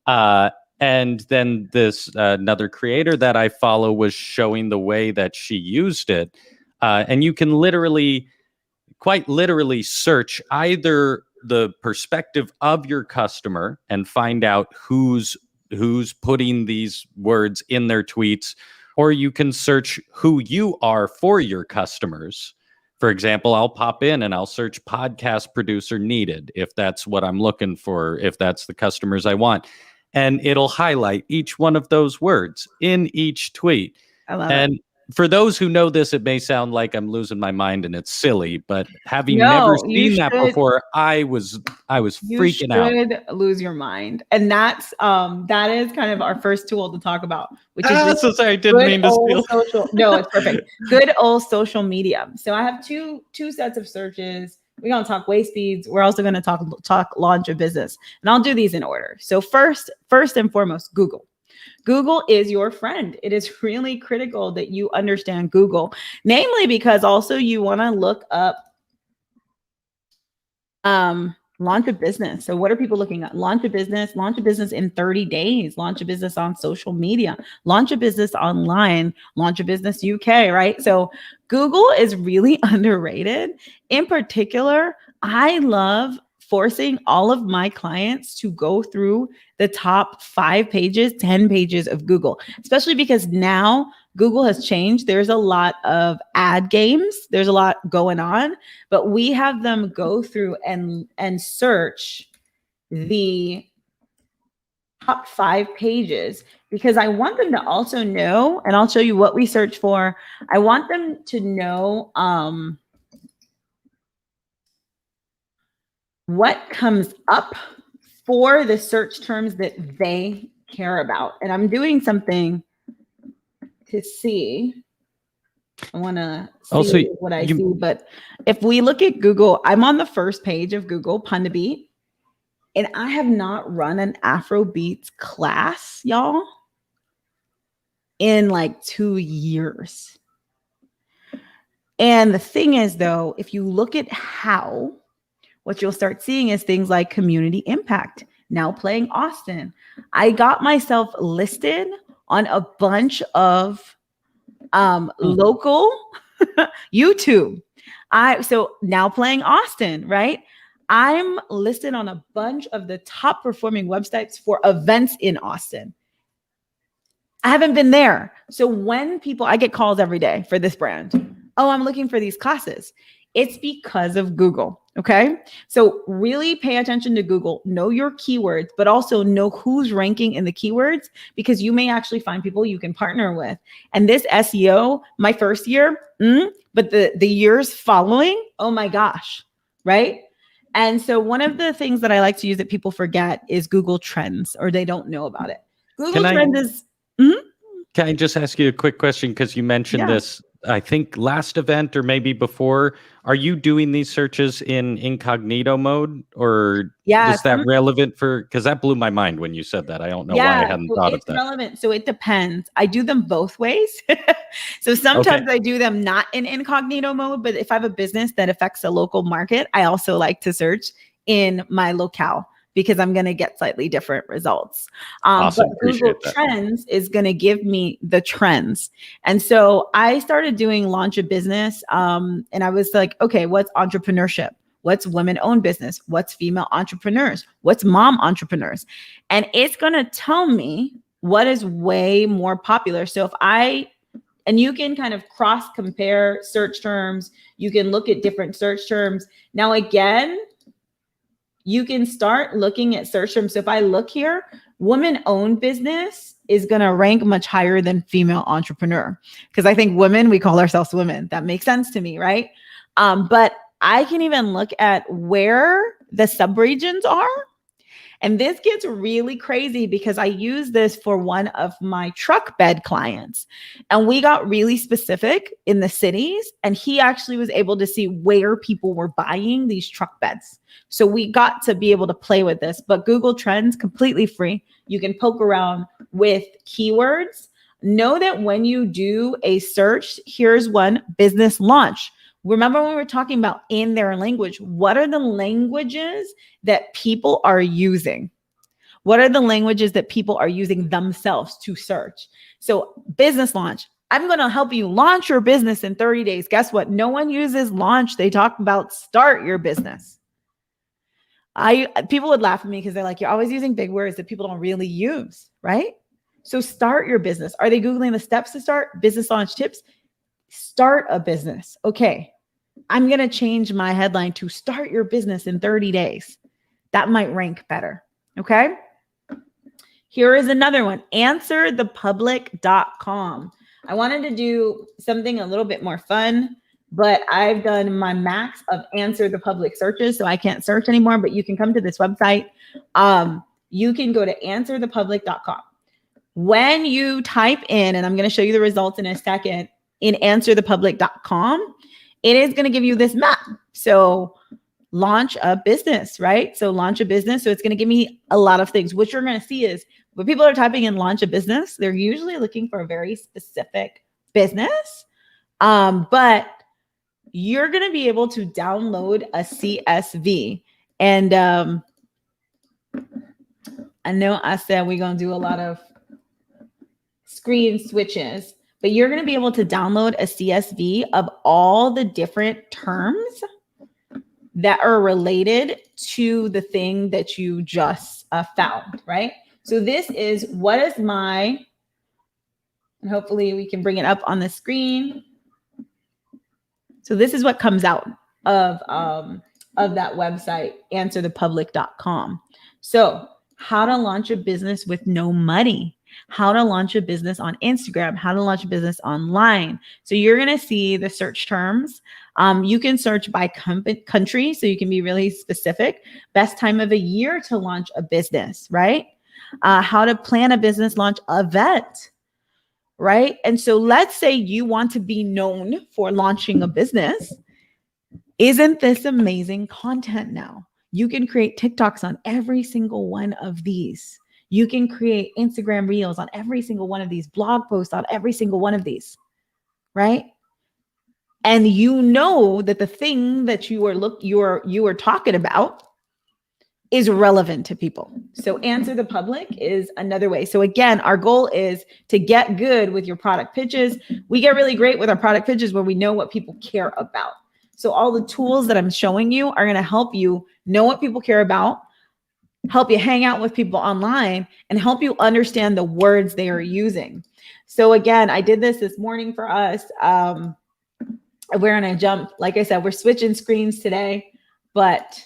And then this another creator that I follow was showing the way that she used it. And you can quite literally search either the perspective of your customer and find out who's putting these words in their tweets, or you can search who you are for your customers. For example, I'll pop in and I'll search podcast producer needed if that's what I'm looking for, if that's the customers I want. And it'll highlight each one of those words in each tweet. I love it. For those who know this, it may sound like I'm losing my mind and it's silly, but having never seen that before, I was freaking out. You should lose your mind, and that is kind of our first tool to talk about, which is so sorry, I didn't mean to steal. Social. No, it's perfect. Good old social media. So I have two sets of searches. We're going to talk waist speeds. We're also going to talk launch a business, and I'll do these in order. So first and foremost, Google. Google is your friend. It is really critical that you understand Google, namely because also you want to look up launch a business. So what are people looking at? Launch a business in 30 days, launch a business on social media, launch a business online, launch a business UK, right? So Google is really underrated. In particular, I love forcing all of my clients to go through the top 5 pages, 10 pages of Google, especially because now Google has changed. There's a lot of ad games. There's a lot going on, but we have them go through and search the top 5 pages because I want them to also know, and I'll show you what we search for. I want them to know, what comes up for the search terms that they care about. And I'm doing something to see. I want to see what I see. But if we look at Google, I'm on the first page of Google, Pun to Beat. And I have not run an Afrobeats class, y'all, in like 2 years. And the thing is, though, if you look at how, what you'll start seeing is things like community impact, now playing Austin. I got myself listed on a bunch of local YouTube. So now playing Austin, right? I'm listed on a bunch of the top performing websites for events in Austin. I haven't been there. So when I get calls every day for this brand. Oh, I'm looking for these classes. It's because of Google. Okay. So really pay attention to Google, know your keywords, but also know who's ranking in the keywords, because you may actually find people you can partner with. And this SEO, my first year, but the years following, oh my gosh, right? And so one of the things that I like to use that people forget is Google Trends, or they don't know about it. Google Trends is... Can I just ask you a quick question? Because you mentioned this, I think last event or maybe before. Are you doing these searches in incognito mode, or is that relevant for, because that blew my mind when you said that. I don't know why I hadn't thought of that. It's relevant. So it depends. I do them both ways. So sometimes I do them not in incognito mode, but if I have a business that affects a local market, I also like to search in my locale, because I'm going to get slightly different results. Awesome. But Google Trends is going to give me the trends. And so I started doing launch a business. And I was like, okay, what's entrepreneurship? What's women-owned business? What's female entrepreneurs? What's mom entrepreneurs? And it's going to tell me what is way more popular. So and you can kind of cross compare search terms. You can look at different search terms. Now, again, you can start looking at search terms. So if I look here, woman-owned business is going to rank much higher than female entrepreneur, because I think women, we call ourselves women. That makes sense to me, right? But I can even look at where the subregions are. And this gets really crazy because I use this for one of my truck bed clients. And we got really specific in the cities. And he actually was able to see where people were buying these truck beds. So we got to be able to play with this. But Google Trends, completely free. You can poke around with keywords. Know that when you do a search, here's one: business launch. Remember when we were talking about in their language, what are the languages that people are using? What are the languages that people are using themselves to search? So business launch, I'm going to help you launch your business in 30 days. Guess what? No one uses launch. They talk about start your business. People would laugh at me because they're like, you're always using big words that people don't really use, right? So start your business. Are they Googling the steps to start? Business launch tips? Start a business. Okay. I'm going to change my headline to start your business in 30 days. That might rank better. Okay. Here is another one: answerthepublic.com. I wanted to do something a little bit more fun, but I've done my max of answer the public searches, so I can't search anymore, but you can come to this website. You can go to answerthepublic.com. When you type in, and I'm going to show you the results in a second, in answerthepublic.com, it is going to give you this map. So launch a business, right? So launch a business. So it's going to give me a lot of things. What you're going to see is when people are typing in launch a business, they're usually looking for a very specific business. But you're going to be able to download a CSV. And I know I said we're going to do a lot of screen switches, but you're going to be able to download a CSV of all the different terms that are related to the thing that you just found, right? So this is what is my, and hopefully we can bring it up on the screen. So this is what comes out of that website, answerthepublic.com. So how to launch a business with no money, how to launch a business on Instagram, how to launch a business online. So you're going to see the search terms. You can search by country, so you can be really specific. Best time of a year to launch a business, right? How to plan a business launch event, right? And so let's say you want to be known for launching a business. Isn't this amazing content now? You can create TikToks on every single one of these. You can create Instagram reels on every single one of these, blog posts on every single one of these, right? And you know that the thing that you are talking about is relevant to people. So answer the public is another way. So again, our goal is to get good with your product pitches. We get really great with our product pitches where we know what people care about. So all the tools that I'm showing you are going to help you know what people care about, help you hang out with people online, and help you understand the words they are using. So again, I did this morning for us. we're going to jump. Like I said, we're switching screens today, but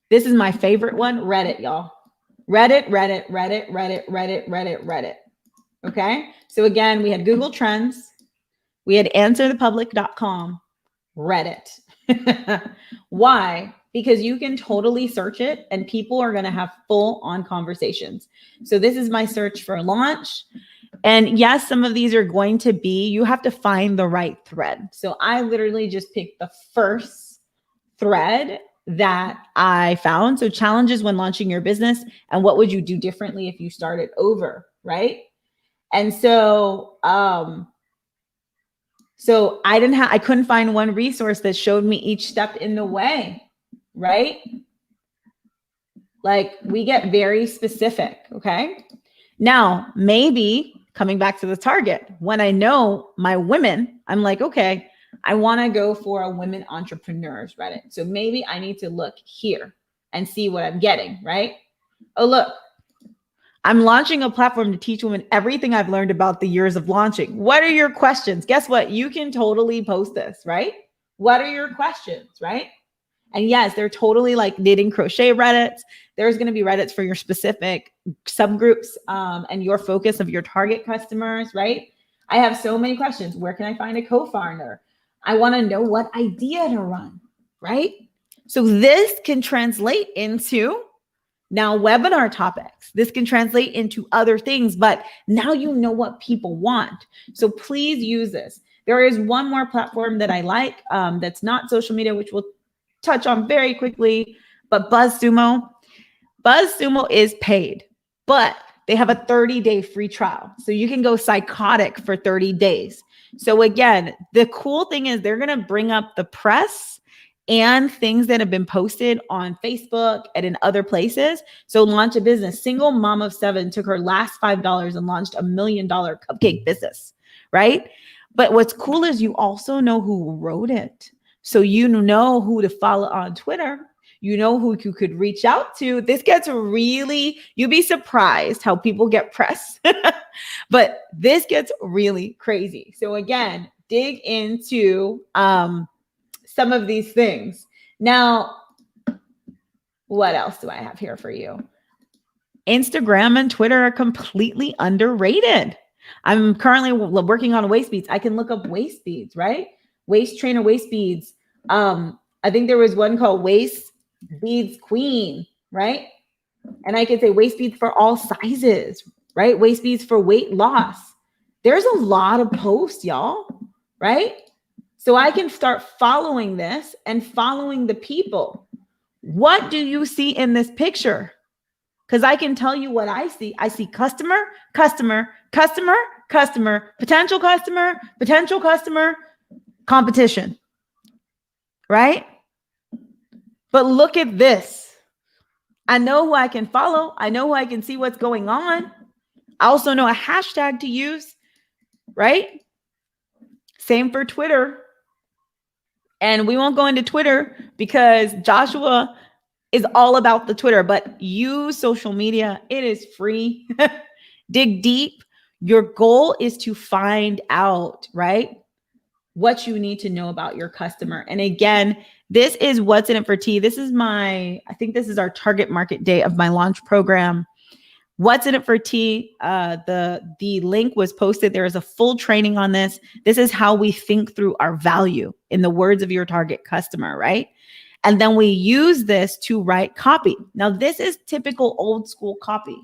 this is my favorite one. Reddit, y'all. Reddit. Okay. So again, we had Google Trends. We had answerthepublic.com, Reddit. Why? Because you can totally search it and people are going to have full on conversations. So this is my search for launch. And yes, some of these are going to be, you have to find the right thread. So I literally just picked the first thread that I found. So challenges when launching your business and what would you do differently if you started over, right? And so, I couldn't find one resource that showed me each step in the way, right? Like we get very specific, okay? Now, maybe coming back to the target, when I know my women, I'm like, okay, I want to go for a women entrepreneurs Reddit. So maybe I need to look here and see what I'm getting, right? Oh, look, I'm launching a platform to teach women everything I've learned about the years of launching. What are your questions? Guess what? You can totally post this, right? What are your questions, right? And yes, they're totally like knitting crochet Reddits. There's going to be Reddits for your specific subgroups and your focus of your target customers, right? I have so many questions. Where can I find a co-founder? I want to know what idea to run, right? So this can translate into now webinar topics. This can translate into other things, but now you know what people want. So please use this. There is one more platform that I like that's not social media, which we'll touch on very quickly, but Buzzsumo. Buzzsumo is paid, but they have a 30-day free trial. So you can go psychotic for 30 days. So again, the cool thing is they're going to bring up the press and things that have been posted on Facebook and in other places. So launch a business. Single mom of 7 took her last $5 and launched $1 million cupcake business, right? But what's cool is you also know who wrote it. So you know who to follow on Twitter. You know who you could reach out to. This gets really, you'd be surprised how people get press, but this gets really crazy. So again, dig into some of these things. Now, what else do I have here for you? Instagram and Twitter are completely underrated. I'm currently working on waist beads. I can look up waist beads, right? Waist trainer waist beads. I think there was one called Waist Beads Queen, right? And I could say waist beads for all sizes, right? Waist beads for weight loss. There's a lot of posts, y'all, right? So I can start following this and following the people. What do you see in this picture? Because I can tell you what I see. I see customer, potential customer, competition, right? But look at this. I know who I can follow. I know who I can see what's going on. I also know a hashtag to use, right? Same for Twitter. And we won't go into Twitter because Joshua is all about the Twitter, but use social media. It is free. Dig deep. Your goal is to find out, right, what you need to know about your customer. And again, this is what's in it for tea. This is I think this is our target market day of my launch program. What's in it for tea? The link was posted. There is a full training on this. This is how we think through our value in the words of your target customer, right? And then we use this to write copy. Now, this is typical old school copy.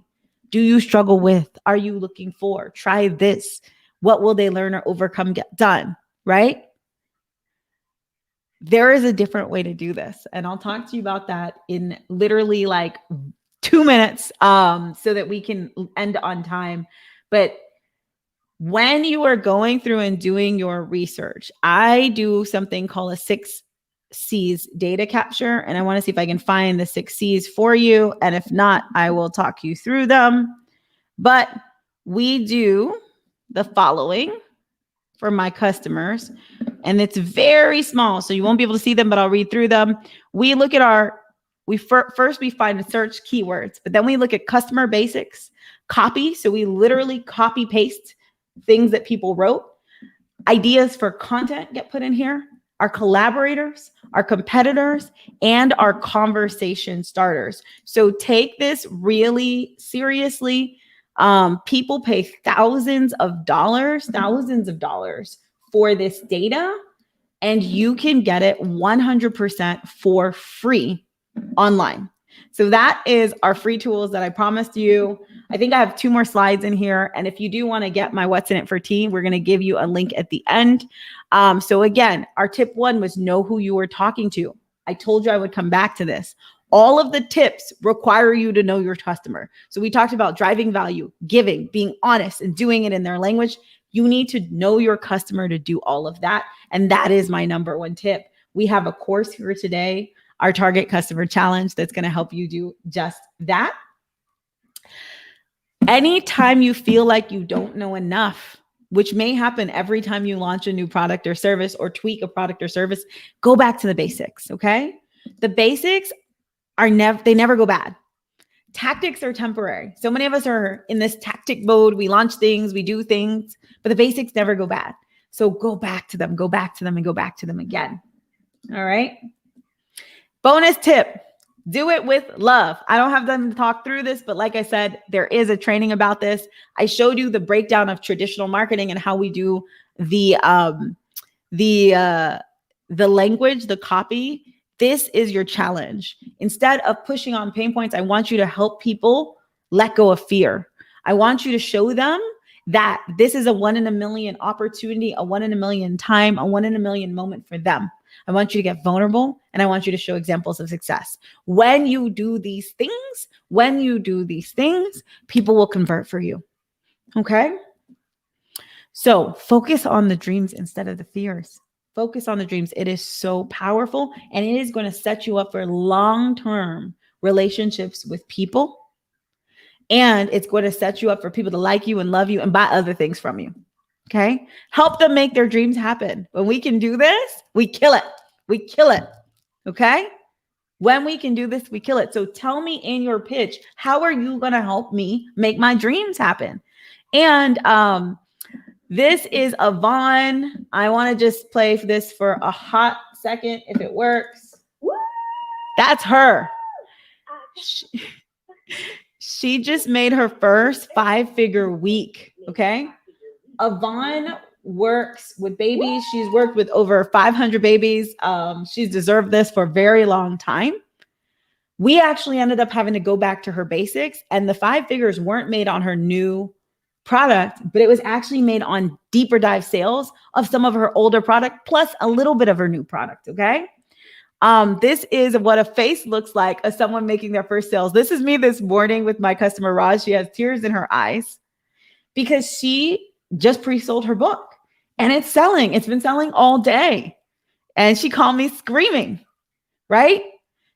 Do you struggle with? Are you looking for? Try this. What will they learn or overcome get done, right? There is a different way to do this. And I'll talk to you about that in literally like 2 minutes so that we can end on time. But when you are going through and doing your research, I do something called a 6 C's data capture. And I want to see if I can find the 6 C's for you. And if not, I will talk you through them. But we do the following for my customers. And it's very small, so you won't be able to see them, but I'll read through them. We look at first we find and search keywords, but then we look at customer basics, copy. So we literally copy paste things that people wrote. Ideas for content get put in here, our collaborators, our competitors, and our conversation starters. So take this really seriously. People pay thousands of dollars for this data, and you can get it 100% for free online. So that is our free tools that I promised you. I think I have 2 more slides in here. And if you do want to get my What's in It for Tea, we're going to give you a link at the end. So again, our tip 1 was know who you were talking to. I told you I would come back to this. All of the tips require you to know your customer. So we talked about driving value, giving, being honest, and doing it in their language. You need to know your customer to do all of that. And that is my number 1 tip. We have a course here today, our Target Customer Challenge, that's going to help you do just that. Anytime you feel like you don't know enough, which may happen every time you launch a new product or service or tweak a product or service, go back to the basics, okay? The basics are they never go bad. Tactics are temporary. So many of us are in this tactic mode. We launch things, we do things, but the basics never go bad. So go back to them, and go back to them again. All right. Bonus tip, do it with love. I don't have time to talk through this, but like I said, there is a training about this. I showed you the breakdown of traditional marketing and how we do the language, the copy. This is your challenge. Instead of pushing on pain points, I want you to help people let go of fear. I want you to show them that this is a 1 in a million opportunity, a 1 in a million time, a 1 in a million moment for them. I want you to get vulnerable, and I want you to show examples of success. When you do these things, people will convert for you. Okay? So focus on the dreams instead of the fears. Focus on the dreams. It is so powerful, and it is going to set you up for long-term relationships with people. And it's going to set you up for people to like you and love you and buy other things from you. Okay? Help them make their dreams happen. When we can do this, we kill it. We kill it. Okay? When we can do this, we kill it. So tell me in your pitch, how are you going to help me make my dreams happen? And this is Yvonne. I want to just play this for a hot second if it works. That's her. She just made her first 5-figure week. Okay? Yvonne works with babies. She's worked with over 500 babies. She's deserved this for a very long time. We actually ended up having to go back to her basics, and the 5 figures weren't made on her new product, but it was actually made on deeper dive sales of some of her older product, plus a little bit of her new product. Okay. This is what a face looks like of someone making their first sales. This is me this morning with my customer, Raj. She has tears in her eyes because she just pre-sold her book and it's selling. It's been selling all day. And she called me screaming, right?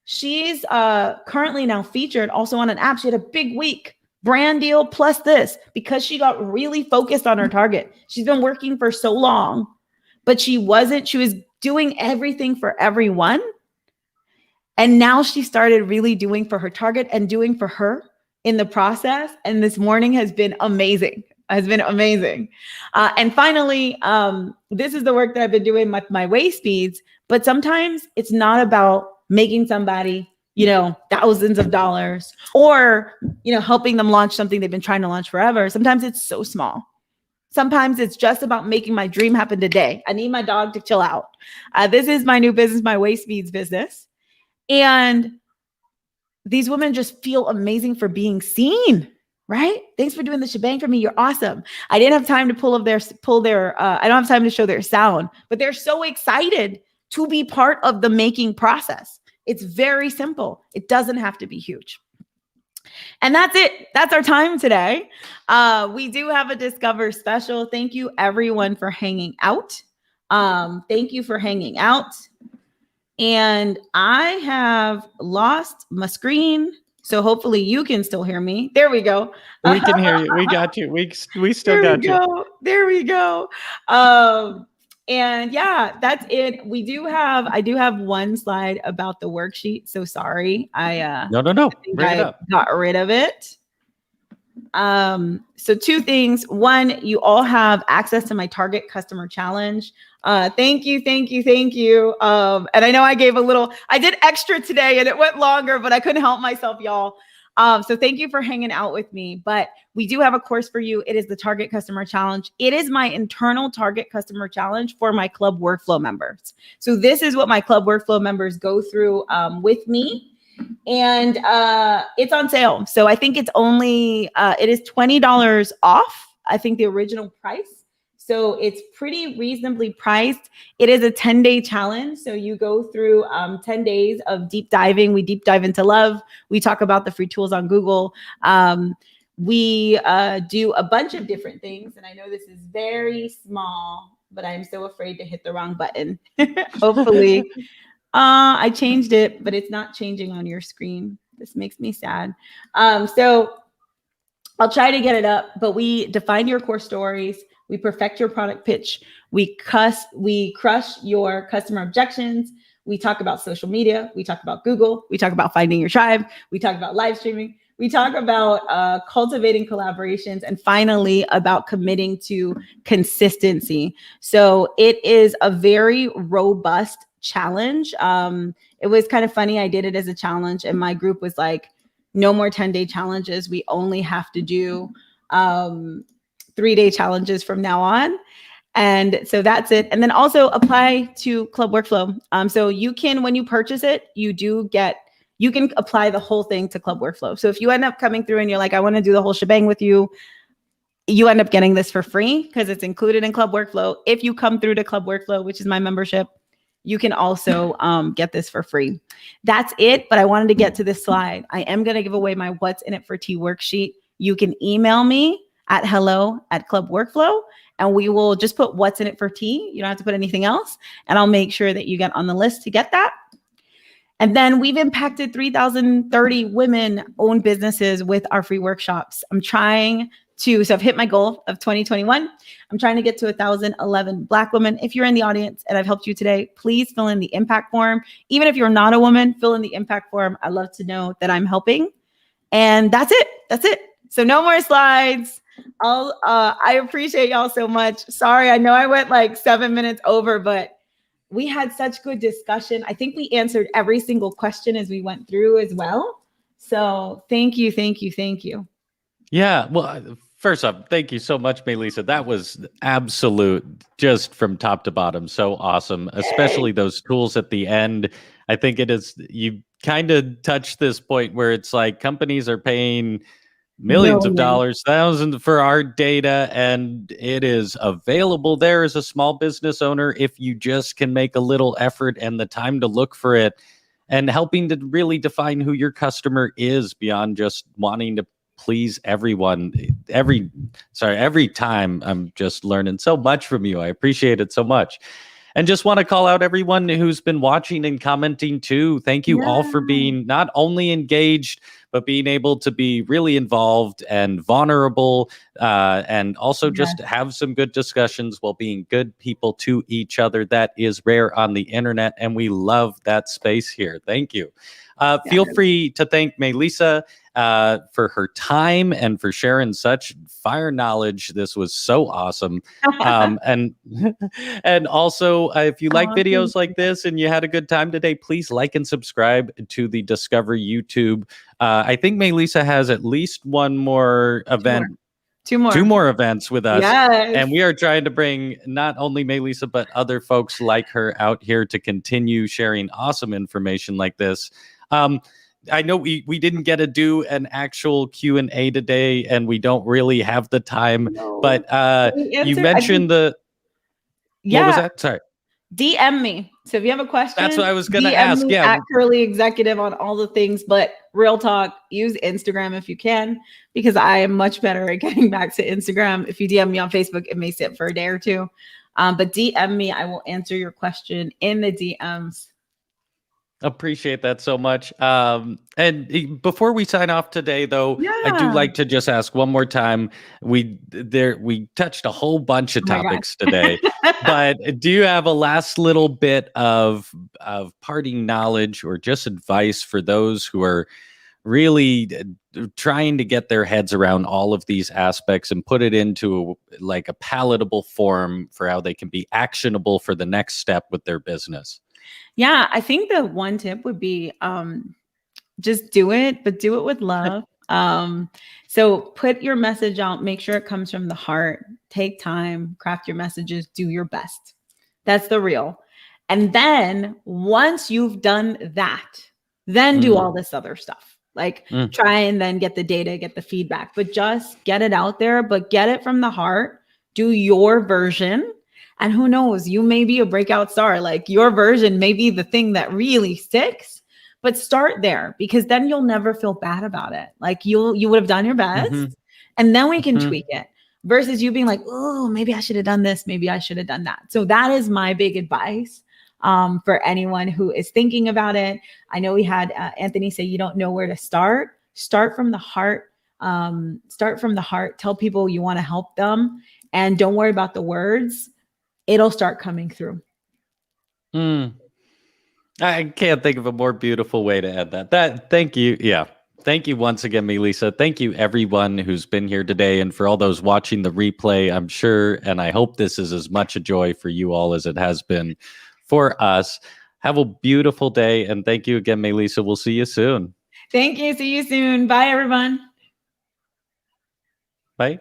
She's currently now featured also on an app. She had a big week, brand deal plus this, because she got really focused on her target. She's been working for so long, but she was doing everything for everyone. And now she started really doing for her target and doing for her in the process. And this morning has been amazing. And finally, this is the work that I've been doing with my way speeds, but sometimes it's not about making somebody, thousands of dollars or, helping them launch something they've been trying to launch forever. Sometimes it's so small. Sometimes it's just about making my dream happen today. I need my dog to chill out. This is my new business, my way speeds business. And these women just feel amazing for being seen. Right? Thanks for doing the shebang for me. You're awesome. I didn't have time to I don't have time to show their sound, but they're so excited to be part of the making process. It's very simple. It doesn't have to be huge. And that's it. That's our time today. We do have a Discover special. Thank you everyone for hanging out. Thank you for hanging out. And I have lost my screen. So hopefully you can still hear me. There we go. We can hear you. We got you. We still got you. There we go. And yeah, that's it. I do have one slide about the worksheet. So sorry. No. Bring it up. Got rid of it. So two things. One, you all have access to my Target Customer Challenge. Thank you. And I know I did extra today and it went longer, but I couldn't help myself, y'all. So thank you for hanging out with me. But we do have a course for you. It is the Target Customer Challenge. It is my internal Target Customer Challenge for my Club Workflow members. So this is what my Club Workflow members go through with me. And it's on sale. So I think it's only, it is $20 off, I think the original price. So it's pretty reasonably priced. It is a 10-day challenge. So you go through 10 days of deep diving. We deep dive into love. We talk about the free tools on Google. We do a bunch of different things. And I know this is very small, but I'm so afraid to hit the wrong button. Hopefully. I changed it, but it's not changing on your screen. This makes me sad. So I'll try to get it up, but we define your core stories. We perfect your product pitch. We crush your customer objections. We talk about social media. We talk about Google. We talk about finding your tribe. We talk about live streaming. We talk about cultivating collaborations, and finally about committing to consistency. So it is a very robust challenge. It was kind of funny. I did it as a challenge and my group was like, no more 10-day challenges. We only have to do 3-day challenges from now on. And so that's it. And then also apply to Club Workflow. So you can, when you purchase it, you can apply the whole thing to Club Workflow. So if you end up coming through and you're like, I want to do the whole shebang with you, you end up getting this for free because it's included in Club Workflow. If you come through to Club Workflow, which is my membership, you can also get this for free. That's it. But I wanted to get to this slide. I am going to give away my What's in It for Tea worksheet. You can email me at hello@Club Workflow, and we will just put What's in It for Tea. You don't have to put anything else. And I'll make sure that you get on the list to get that. And then we've impacted 3,030 women-owned businesses with our free workshops. So I've hit my goal of 2021. I'm trying to get to 1,011 Black women. If you're in the audience and I've helped you today, please fill in the impact form. Even if you're not a woman, fill in the impact form. I love to know that I'm helping. And that's it. So no more slides. I appreciate y'all so much. Sorry, I know I went like 7 minutes over, but we had such good discussion. I think we answered every single question as we went through as well. So thank you. Yeah, well, first off, thank you so much, Mélissa. That was absolute, just from top to bottom, so awesome, especially those tools at the end. I think you kind of touched this point where it's like companies are paying millions of dollars, thousands for our data, and it is available there as a small business owner if you just can make a little effort and the time to look for it, and helping to really define who your customer is beyond just wanting to please everyone. Every time I'm just learning so much from you. I appreciate it so much. And just want to call out everyone who's been watching and commenting too. Thank you all for being not only engaged, but being able to be really involved and vulnerable, and also just have some good discussions while being good people to each other. That is rare on the internet, and we love that space here. Thank you. Feel free to thank Mélissa for her time and for sharing such fire knowledge. This was so awesome. And also, if you like videos like this and you had a good time today, please like and subscribe to the Discover YouTube. I think Mélissa has at least one more event. Two more events with us. Yes. And we are trying to bring not only Mélissa, but other folks like her out here to continue sharing awesome information like this. I know we didn't get to do an actual Q&A today, and we don't really have the time, but you mentioned what was that? Sorry. DM me. So if you have a question, that's what I was going to ask. Me at Curly Executive on all the things, but real talk, use Instagram if you can, because I am much better at getting back to Instagram. If you DM me on Facebook, it may sit for a day or two. But DM me, I will answer your question in the DMs. Appreciate that so much. And before we sign off today, though, I do like to just ask one more time. We touched a whole bunch of topics today, but do you have a last little bit of parting knowledge or just advice for those who are really trying to get their heads around all of these aspects and put it into like a palatable form for how they can be actionable for the next step with their business? Yeah, I think the one tip would be just do it, but do it with love. So put your message out, make sure it comes from the heart, take time, craft your messages, do your best. That's the real. And then once you've done that, then do all this other stuff. Like try and then get the data, get the feedback, but just get it out there, but get it from the heart, do your version. And who knows, you may be a breakout star. Like your version may be the thing that really sticks, but start there because then you'll never feel bad about it. Like you would have done your best and then we can tweak it versus you being like, oh, maybe I should have done this. Maybe I should have done that. So that is my big advice for anyone who is thinking about it. I know we had Anthony say, you don't know where to start. Start from the heart. Start from the heart. Tell people you want to help them and don't worry about the words. It'll start coming through. I can't think of a more beautiful way to end that. Thank you. Yeah. Thank you once again, Mélissa. Thank you everyone who's been here today. And for all those watching the replay, I'm sure, and I hope this is as much a joy for you all as it has been for us. Have a beautiful day. And thank you again, Mélissa. We'll see you soon. Thank you. See you soon. Bye, everyone. Bye.